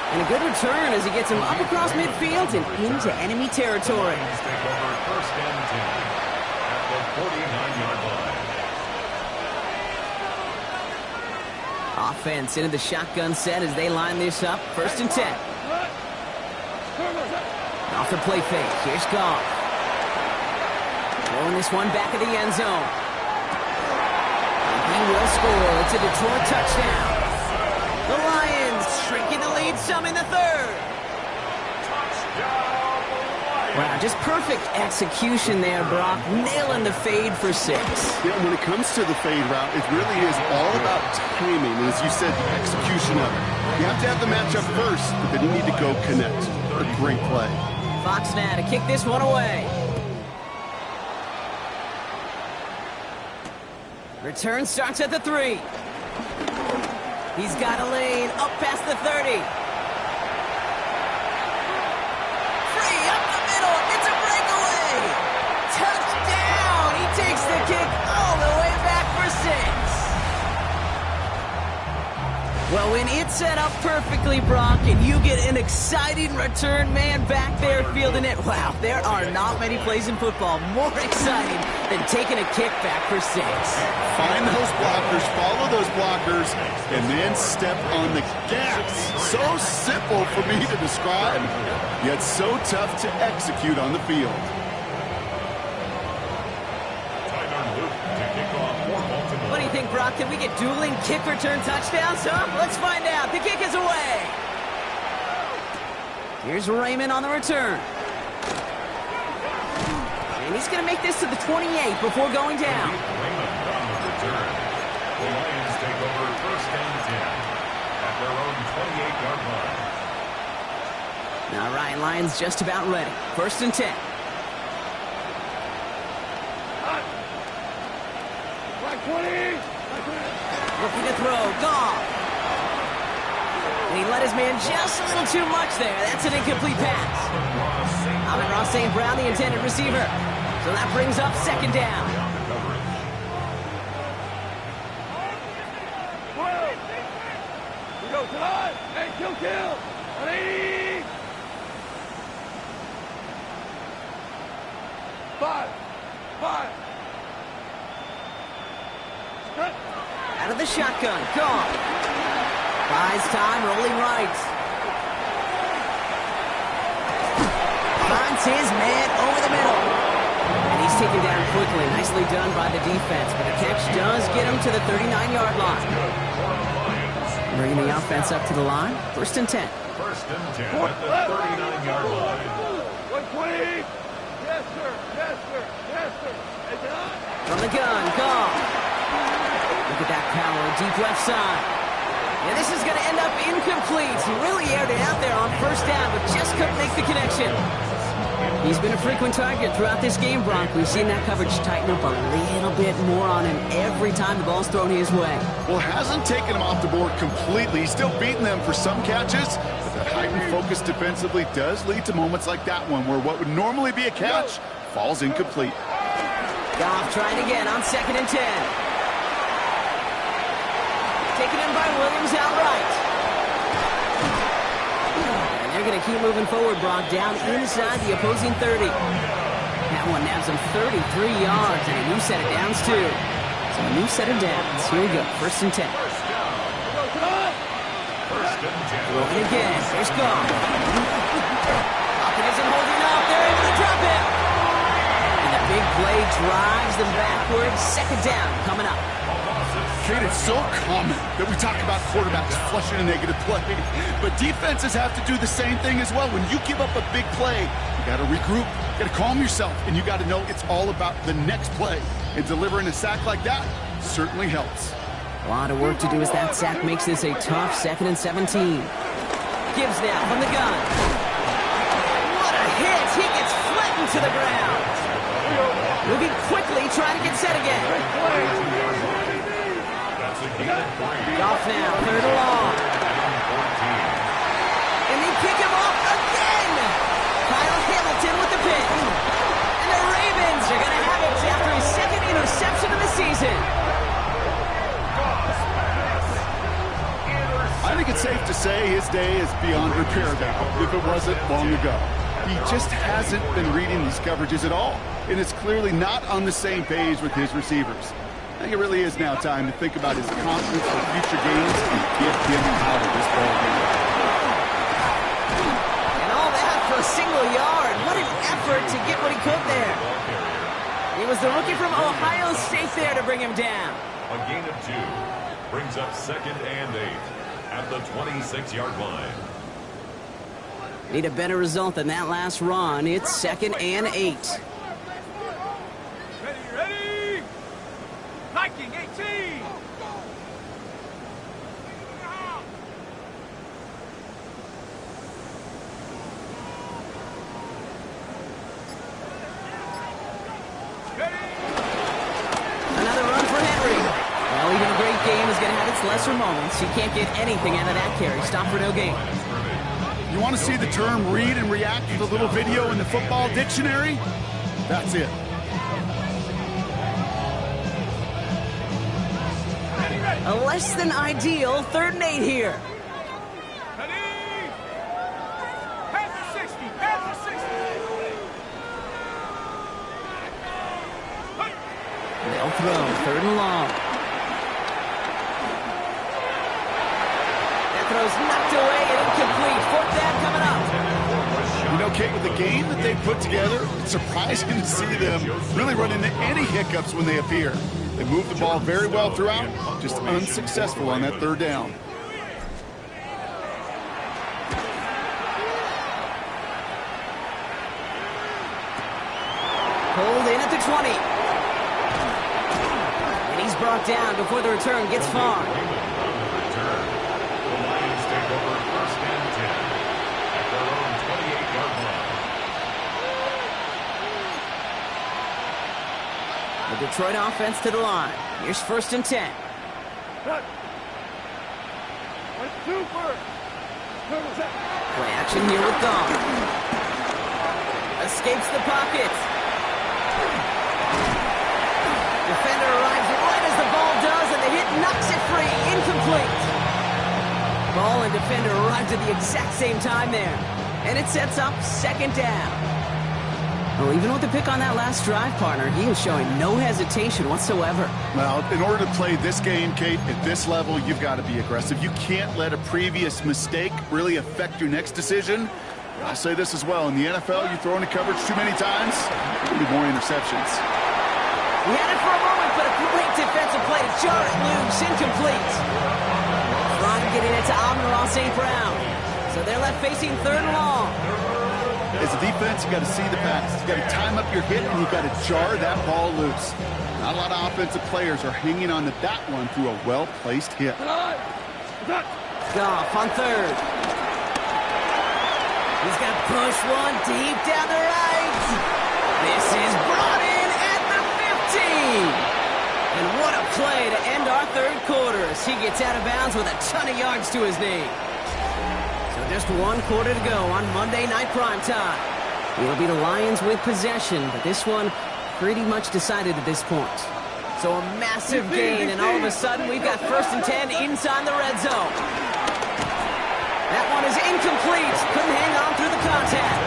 And a good return as he gets him up across midfield and into enemy territory.
Lions take over 1st and 10 at the 49-yard line.
Offense into the shotgun set as they line this up. 1st and 10. Off the play fake. Here's Goff. Throwing this one back of the end zone. And he will score. It's a Detroit touchdown. The Lions shrinking the lead some in the 3rd. Wow, just perfect execution there, Brock. Nailing the fade for 6.
Yeah, when it comes to the fade route, it really is all about timing. And as you said, the execution of it. You have to have the matchup first, but then you need to go connect. A great play.
Fox now to kick this one away. Return starts at the 3. He's got a lane up past the 30. Free up the middle. It's a breakaway. Touchdown. He takes the kick all the way back for 6. Well, when it's set up perfectly, Brock, and you get an exciting return man back there fielding it, wow, there are not many plays in football more exciting than taking a kick back for 6.
Find those blockers, follow those blockers, and then step on the gas. So simple for me to describe, yet so tough to execute on the field.
What do you think, Brock? Can we get dueling kick return touchdowns, huh? Let's find out. The kick is away. Here's Raymond on the return. And he's going to make this to the 28 before going down.
Raymond on the return. The Lions take over 1st and 10 at their own 28-yard line.
Now Ryan Lyons just about ready. 1st and 10. Looking to throw. Goff. And he let his man just a little too much there. That's an incomplete pass. Amon-Ra St. Brown, the intended receiver. So that brings up 2nd down.
We go to line. Hey, kill. Ready? 5.
Out of the shotgun. Goff. Buys time, rolling right. Finds his man over the middle. And he's taken down quickly. Nicely done by the defense. But the catch does get him to the 39-yard line. Bringing the offense up to the line. 1st and 10.
1st and 10 at the 39-yard line.
120. sir. Yes, sir. Yes, sir.
From the gun, Goff. Look at that power, deep left side. And this is going to end up incomplete. He really aired it out there on first down, but just couldn't make the connection. He's been a frequent target throughout this game, Bronk. We've seen that coverage tighten up a little bit more on him every time the ball's thrown his way.
Well, hasn't taken him off the board completely. He's still beating them for some catches, but that heightened focus defensively does lead to moments like that one where what would normally be a catch falls incomplete.
Goff trying again on 2nd and 10. Taken in by Williams outright. And they're going to keep moving forward, Brock, down inside the opposing 30. That one nabs him 33 yards and a new set of downs, too. So a new set of downs. Here we go, 1st and 10. Rolling again. Here's Goff. Pocket isn't holding up. They're able to drop it. And the big play drives them backwards. 2nd down coming up.
Kate, it's so common that we talk about quarterbacks flushing a negative play, but defenses have to do the same thing as well. When you give up a big play, you got to regroup, you got to calm yourself, and you got to know it's all about the next play. And delivering a sack like that certainly helps.
A lot of work to do as that sack makes this a tough 2nd and 17. Gibbs now from the gun. What a hit! He gets flattened to the ground. Moving quickly, trying to get set again. Goff now, 3rd and long. And they kick him off again. Kyle Hamilton with the pick. And the Ravens are going to have it after his 2nd interception of the season.
I think it's safe to say his day is beyond repair now, if it wasn't long ago. He just hasn't been reading these coverages at all, and it's clearly not on the same page with his receivers. I think it really is now time to think about his confidence for future games and get him out of this ball game.
And all that for a single yard. What an effort to get what he could there. It was the rookie from Ohio State there to bring him down.
A gain of 2 brings up 2nd and 8 at the 26-yard line.
Need a better result than that last run. It's 2nd and 8.
Ready. Viking 18.
Another run for Henry. Well, even a great game is going to have its lesser moments. You can't get anything out of that carry. Stop for no gain.
You want to see the term read and react with a little video in the football dictionary? That's it.
A less than ideal 3rd and 8 here.
Ready. Pass the 60. Pass the 60.
They'll throw 3rd and long. That throw's knocked away and incomplete. 4th down coming up.
You know, Kate, with the game that they put together, it's surprising to see them really run into any hiccups when they appear. They moved the ball very well throughout, just unsuccessful on that 3rd down.
Pulled in at the 20. And he's brought down before the return gets far.
The Lions take over 1st and 10 at their own 28-yard line.
The Detroit offense to the line. Here's 1st and 10. Play action here with Goff. Escapes the pocket. Defender arrives right as the ball does, and the hit knocks it free. Incomplete. Ball and defender arrived at the exact same time there. And it sets up 2nd down. Well, even with the pick on that last drive, partner, he is showing no hesitation whatsoever.
Well, in order to play this game, Kate, at this level, you've got to be aggressive. You can't let a previous mistake really affect your next decision. I say this as well. In the NFL, you throw into coverage too many times, there'll be more interceptions.
He had it for a moment, but a great defensive play to jar it loose. Incomplete. Trying to get it to Amon-Ra St. Brown. So they're left facing 3rd and long.
As a defense, you got to see the pass. You got to time up your hit, and you got to jar that ball loose. Not a lot of offensive players are hanging on to that one through a well-placed hit.
Goff on third. He's going to push one deep down the right. This is brought in at the 15. And what a play to end our third quarter as he gets out of bounds with a ton of yards to his name. So just 1 quarter to go on Monday Night Primetime. It'll be the Lions with possession, but this one pretty much decided at this point. So a massive gain, and all of a sudden we've got 1st and 10 inside the red zone. That one is incomplete. Couldn't hang on through the contact.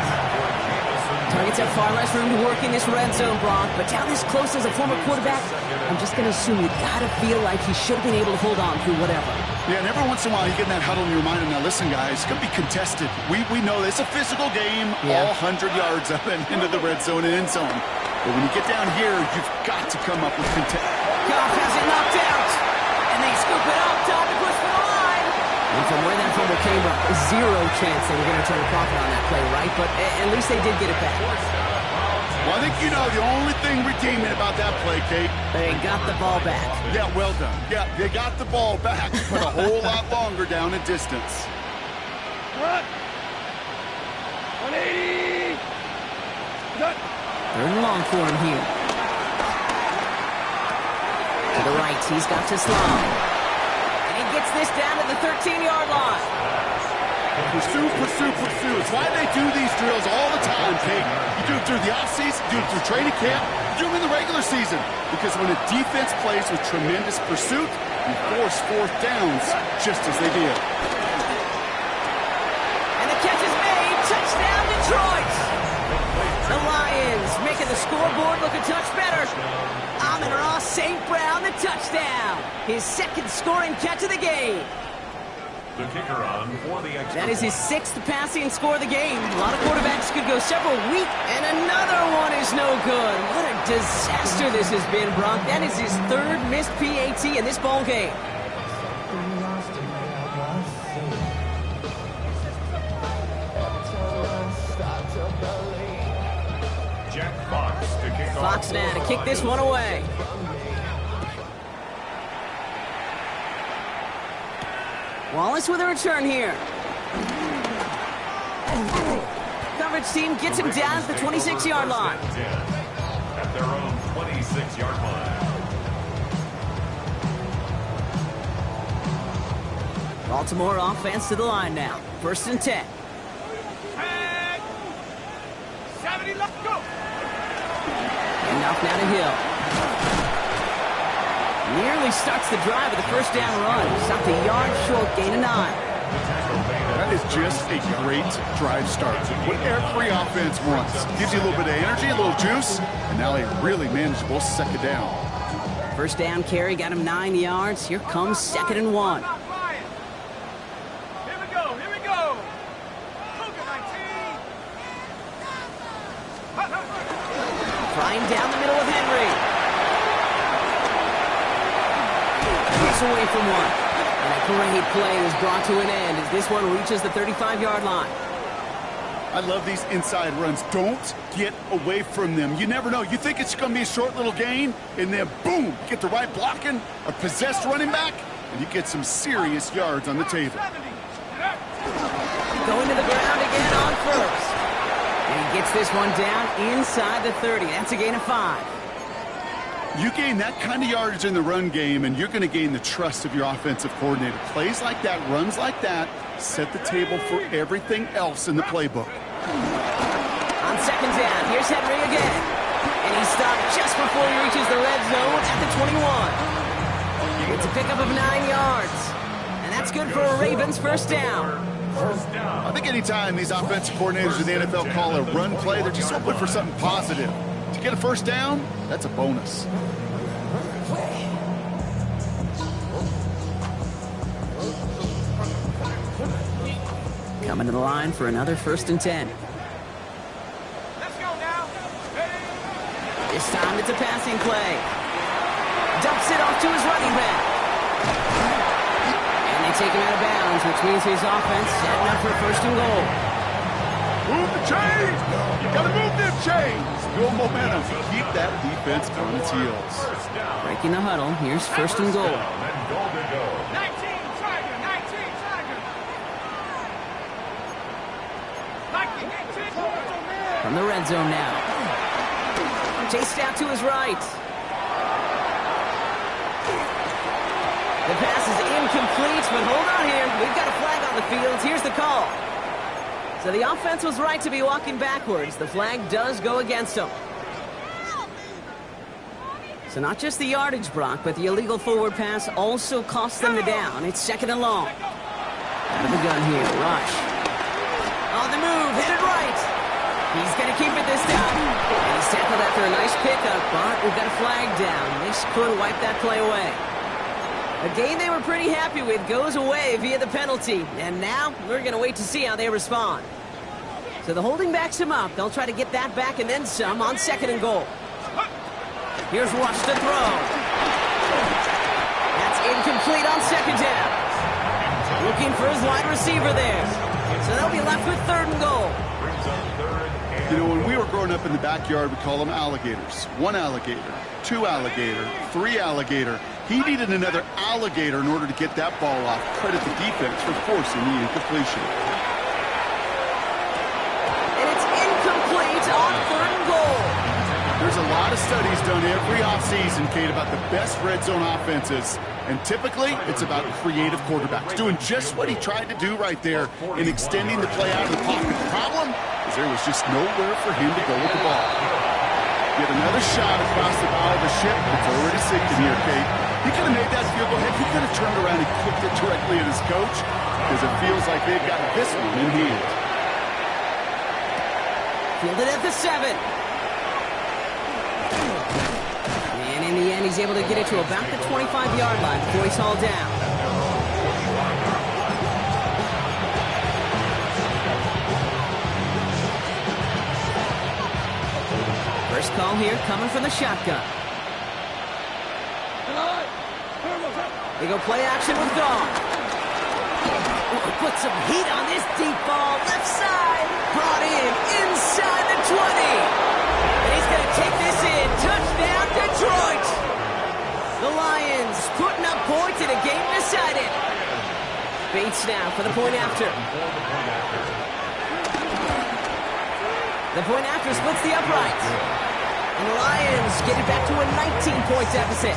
Targets have far less room to work in this red zone, Brock, but down this close as a former quarterback, I'm just going to assume you got to feel like he should have been able to hold on through whatever.
Yeah, and every once in a while you get in that huddle in your mind, and now listen, guys, it's going to be contested. We know it's a physical game, all 100 yards up and into the red zone and end zone. But when you get down here, you've got to come up with contest.
Goff has it knocked out, and they scoop it up, time to push for the line. And from where that fumble came from, zero chance they were going to turn a profit on that play, right? But at least they did get it back.
Well, I think you know the only thing redeeming about that play, Kate.
They got the ball back.
Yeah, well done. Yeah, they got the ball back, but a whole lot longer down in distance.
180.
Third and long for him here. To the right, he's got to slide. And he gets this down to the 13-yard line.
Pursue, pursue, pursue. It's why they do these drills all the time, Kate. You do it through the offseason, you do it through training camp, you do them in the regular season. Because when a defense plays with tremendous pursuit, you force 4th downs just as they did.
And the catch is made. Touchdown, Detroit. The Lions making the scoreboard look a touch better. Amon-Ra St. Brown, the touchdown. His 2nd scoring catch of the game.
The kicker on for the extra
That is his 6th passing score of the game. A lot of quarterbacks could go several weeks, and another one is no good. What a disaster this has been, Brock. That is his 3rd missed PAT in this ball game.
Jack Fox to kick off.
Fox now to kick this one away. Wallace with a return here. Coverage team gets him down at the 26-yard line.
At their own 26-yard line.
Baltimore offense to the line now. 1st and 10.
70, let's go.
And off now to Hill. Nearly starts the drive with a 1st down run. Stopped a yard short, gain of 9.
That is just a great drive start. What every offense wants. Gives you a little bit of energy, a little juice, and now a really manageable 2nd down.
1st down carry got him 9 yards. Here comes 2nd and 1.
Here we go, here we go. Cougar 19.
Flying down the middle with Henry. He's away from one. And a great play is brought to an end as this one reaches the 35-yard line.
I love these inside runs. Don't get away from them. You never know. You think it's going to be a short little gain, and then boom, get the right blocking, a possessed running back, and you get some serious yards on the table.
Going to the ground again on 1st. And he gets this one down inside the 30. That's a gain of 5.
You gain that kind of yardage in the run game, and you're going to gain the trust of your offensive coordinator. Plays like that, runs like that, set the table for everything else in the playbook.
On 2nd down, here's Henry again. And he stopped just before he reaches the red zone at the 21. It's a pickup of 9 yards. And that's good for a Ravens 1st down.
I think anytime these offensive coordinators in the NFL call a run play, they're just hoping for something positive. To get a 1st down, that's a bonus.
Coming to the line for another 1st and 10.
Let's go now. Ready?
This time it's a passing play. Dumps it off to his running back. And they take him out of bounds, which means his offense setting up for 1st and goal.
Move the chains! You gotta move them chains! Build momentum. Keep that defense on its heels.
Breaking the huddle. Here's first and goal.
19, Tiger, 19, Tiger.
From the red zone now. Chased out to his right. The pass is incomplete, but hold on here. We've got a flag on the field. Here's the call. So the offense was right to be walking backwards. The flag does go against them. So not just the yardage, Brock, but the illegal forward pass also cost them the down. It's second and long. Out of the gun here, Rush. On the move, headed right. He's going to keep it this time. And he's tackled after a nice pickup, but we've got a flag down. This could wipe that play away. A game they were pretty happy with goes away via the penalty. And now we're going to wait to see how they respond. So the holding backs him up. They'll try to get that back and then some on second and goal. Here's Rush to throw. That's incomplete on second down. Looking for his wide receiver there. So they'll be left with third and goal.
You know, when we were growing up in the backyard, we call them alligators. One alligator, two alligator, three alligator. He needed another alligator in order to get that ball off. Credit the defense for forcing the incompletion.
And it's incomplete on third and goal.
There's a lot of studies done every offseason, Kate, about the best red zone offenses. And typically, it's about creative quarterbacks doing just what he tried to do right there in extending the play out of the pocket. The problem is there was just nowhere for him to go with the ball. Get another shot across the bow of the ship. It's already sinking here, Kate. He could have made that field goal. Heck, he could have turned around and kicked it directly at his coach because it feels like they've got this one in hand.
Fielded at the 7. And in the end, he's able to get it to about the 25-yard line before he's hauled down. First call here coming from the shotgun. They go play action with Dawn. Put some heat on this deep ball. Left side. Brought in inside the 20. And he's going to take this in. Touchdown, Detroit. The Lions putting up points in a game decided. Bates now for the point after. The point after splits the upright. And the Lions get it back to a 19-point deficit.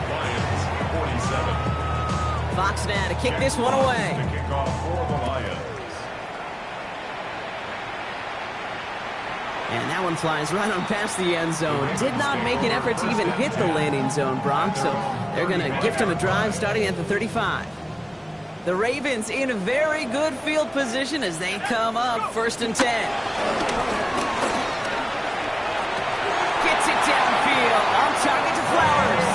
Lions 47.
Fox now to kick this one away.
The kickoff for the Lions.
And that one flies right on past the end zone. Did not make an effort to even hit the landing zone, Brock. So they're going to gift him a drive starting at the 35. The Ravens in a very good field position as they come up first and 10. Gets it downfield. On target to Flowers.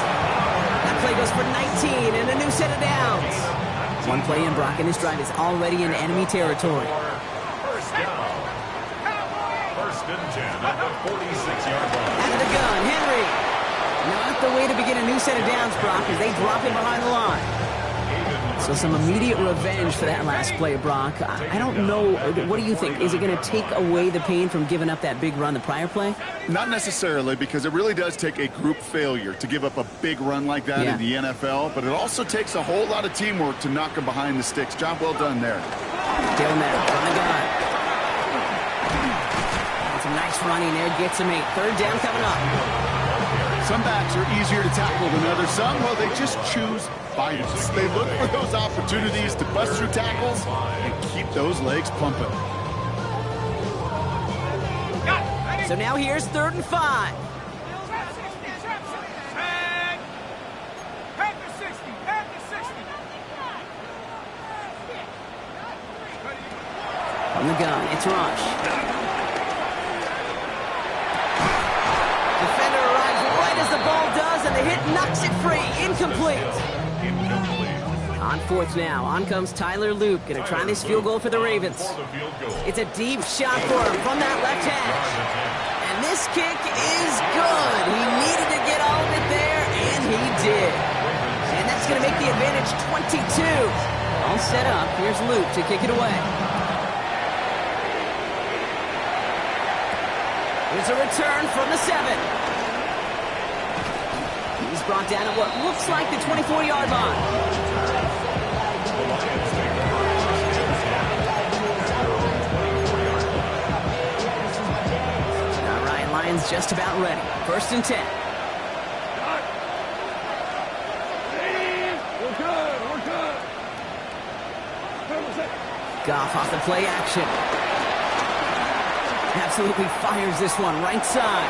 That play goes for 19 and a new set of downs. One play in, Brock, and this drive is already in enemy territory.
First down. First and 10 at the 46-yard line.
Out of the gun, Henry. Not the way to begin a new set of downs, Brock, as they drop him behind the line. So some immediate revenge for that last play, Brock. I don't know. What do you think? Is it going to take away the pain from giving up that big run the prior play?
Not necessarily, because it really does take a group failure to give up a big run like that in the NFL, but it also takes a whole lot of teamwork to knock them behind the sticks. Job well done there.
Dale Mack on the gun. And some nice running there. Gets him 8. Third down coming up.
Some backs are easier to tackle than others. Some, well, they just choose violence. They look for those opportunities to bust through tackles and keep those legs pumping.
So now here's 3rd and 5. On the gun, it's Rush. Defender arrives right as the ball does, and the hit knocks it free. Incomplete. On 4th now, on comes Tyler Luke. Going to try this field goal for the Ravens. It's a deep shot for him from that left hash. And this kick is good. He needed to get all of it there, and he did. And that's going to make the advantage 22. All set up. Here's Luke to kick it away. Here's a return from the 7. He's brought down at what looks like the 24-yard line. All right, Lions just about ready. 1st and 10. Goff off the play action. Absolutely fires this one right side.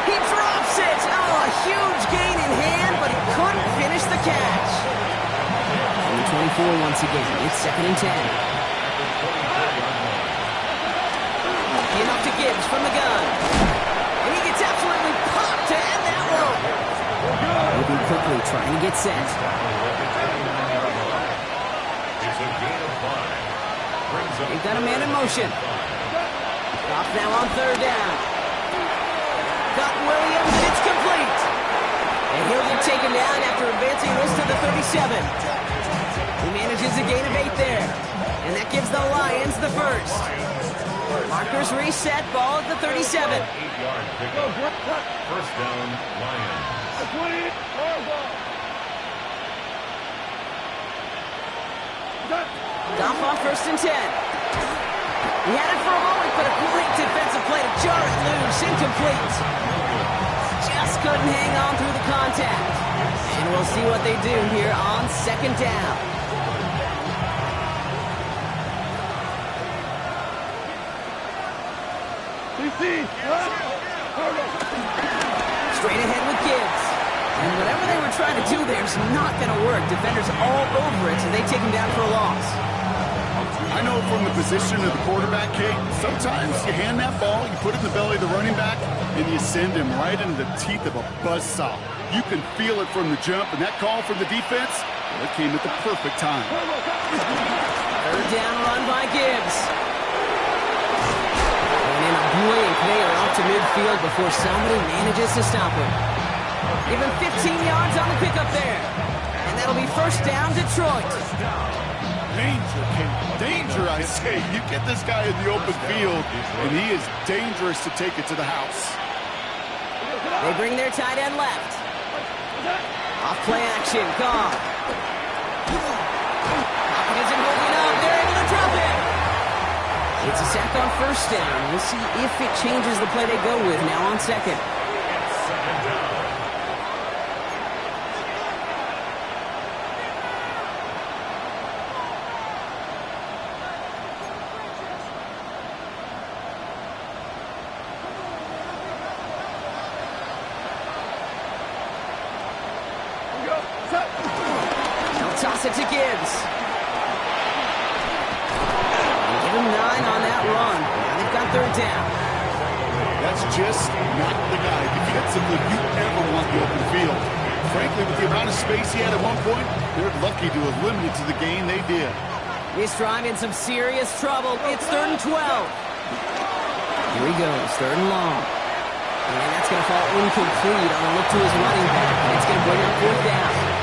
He drops it! Oh, a huge gain in hand, but he couldn't finish the catch. On the 24 once again. It's 2nd and 10. Enough to Gibbs from the gun. And he gets absolutely popped to end that one. Moving quickly, trying to get set. They've got a man in motion. Off now on 3rd down. Got Williams, it's complete. And he'll get taken down after advancing this to the 37. He manages a gain of 8 there. And that gives the Lions the 1st. Markers reset, ball at the 37.
8-yard pickup. 1st down, Lions.
Goff on 1st and 10. He had it for a moment, but a great defensive play to jar it loose. Incomplete. Just couldn't hang on through the contact. And we'll see what they do here on 2nd down. Straight ahead with Gibbs. And whatever they were trying to do there is not going to work. Defenders all over it, so they take him down for a loss.
I know from the position of the quarterback, Kate, sometimes you hand that ball, you put it in the belly of the running back, and you send him right into the teeth of a buzzsaw. You can feel it from the jump, and that call from the defense, well, it came at the perfect time.
3rd down run by Gibbs. And in a blink, they are up to midfield before somebody manages to stop him. Give him 15 yards on the pickup there. And that'll be 1st down, Detroit.
Danger, Kate. Danger, I say. You get this guy in the open field, and he is dangerous to take it to the house.
They bring their tight end left. Off play action, Goff. Pocket isn't holding up. They're able to drop it. It's a sack on 1st down. We'll see if it changes the play they go with now on 2nd. Toss it to Gibbs. And give him 9 on that run. Now they've got 3rd down.
That's just not the guy defensively you ever want the open field. Frankly, with the amount of space he had at one point, they're lucky to have limited to the gain they did.
This drive in some serious trouble. It's 3rd and 12. Here he goes, 3rd and long. And that's going to fall incomplete on a look to his running back. It's going to bring up 4th down.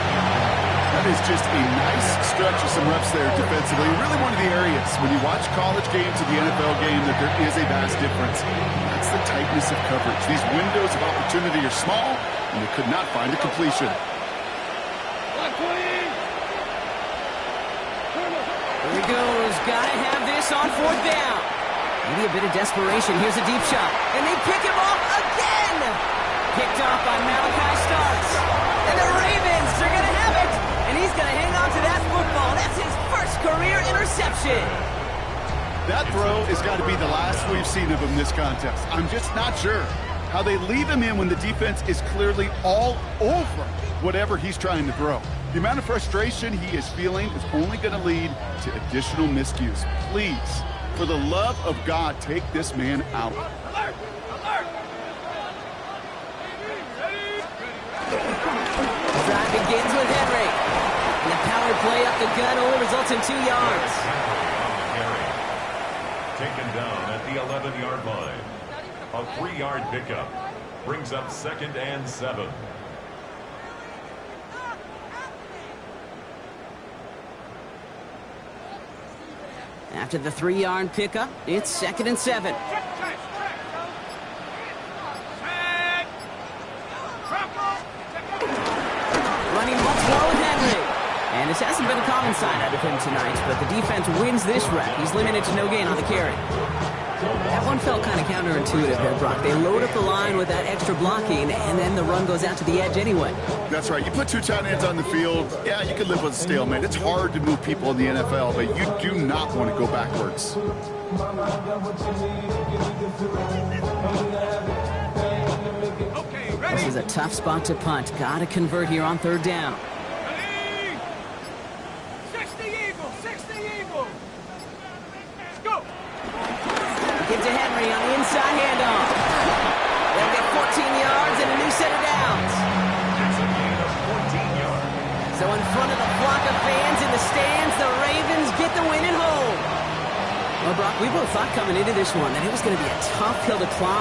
That is just a nice stretch of some reps there defensively. Really one of the areas when you watch college game to the NFL game that there is a vast difference. That's the tightness of coverage. These windows of opportunity are small, and they could not find a completion.
Here he goes. Got to have this on 4th down. Maybe a bit of desperation. Here's a deep shot. And they pick him off again. Picked off by Malachi Starks. And the Ravens are going to have it. And he's going to hang on to that football. That's his 1st career interception.
That throw has got to be the last we've seen of him this contest. I'm just not sure how they leave him in when the defense is clearly all over whatever he's trying to throw. The amount of frustration he is feeling is only going to lead to additional miscues. Please, for the love of God, take this man out.
Alert! Alert!
Drive begins with Henry. And the power play up the gut only results in 2 yards.
Taken down at the 11-yard line. A 3-yard pickup. Brings up 2nd and 7.
After the 3-yard pickup, it's 2nd and 7. this hasn't been a common sign out of him tonight, but the defense wins this rep. He's limited to no gain on the carry. That one felt kind of counterintuitive there, Brock. They load up the line with that extra blocking, and then the run goes out to the edge anyway.
That's right. You put two tight ends on the field, yeah, you can live with a stalemate. It's hard to move people in the NFL, but you do not want to go backwards.
Okay, ready?
This is a tough spot to punt. Got to convert here on third down.
Ready? 60 Eagles, 60 Eagles. Let's go.
Give to Henry on the inside handoff. They'll get 14 yards and a new set of downs.
That's a gain of 14 yards.
So in front of the flock of fans in the stands, the Ravens get the win at home. Well, Brock, we both thought coming into this one that it was going to be a tough hill to climb.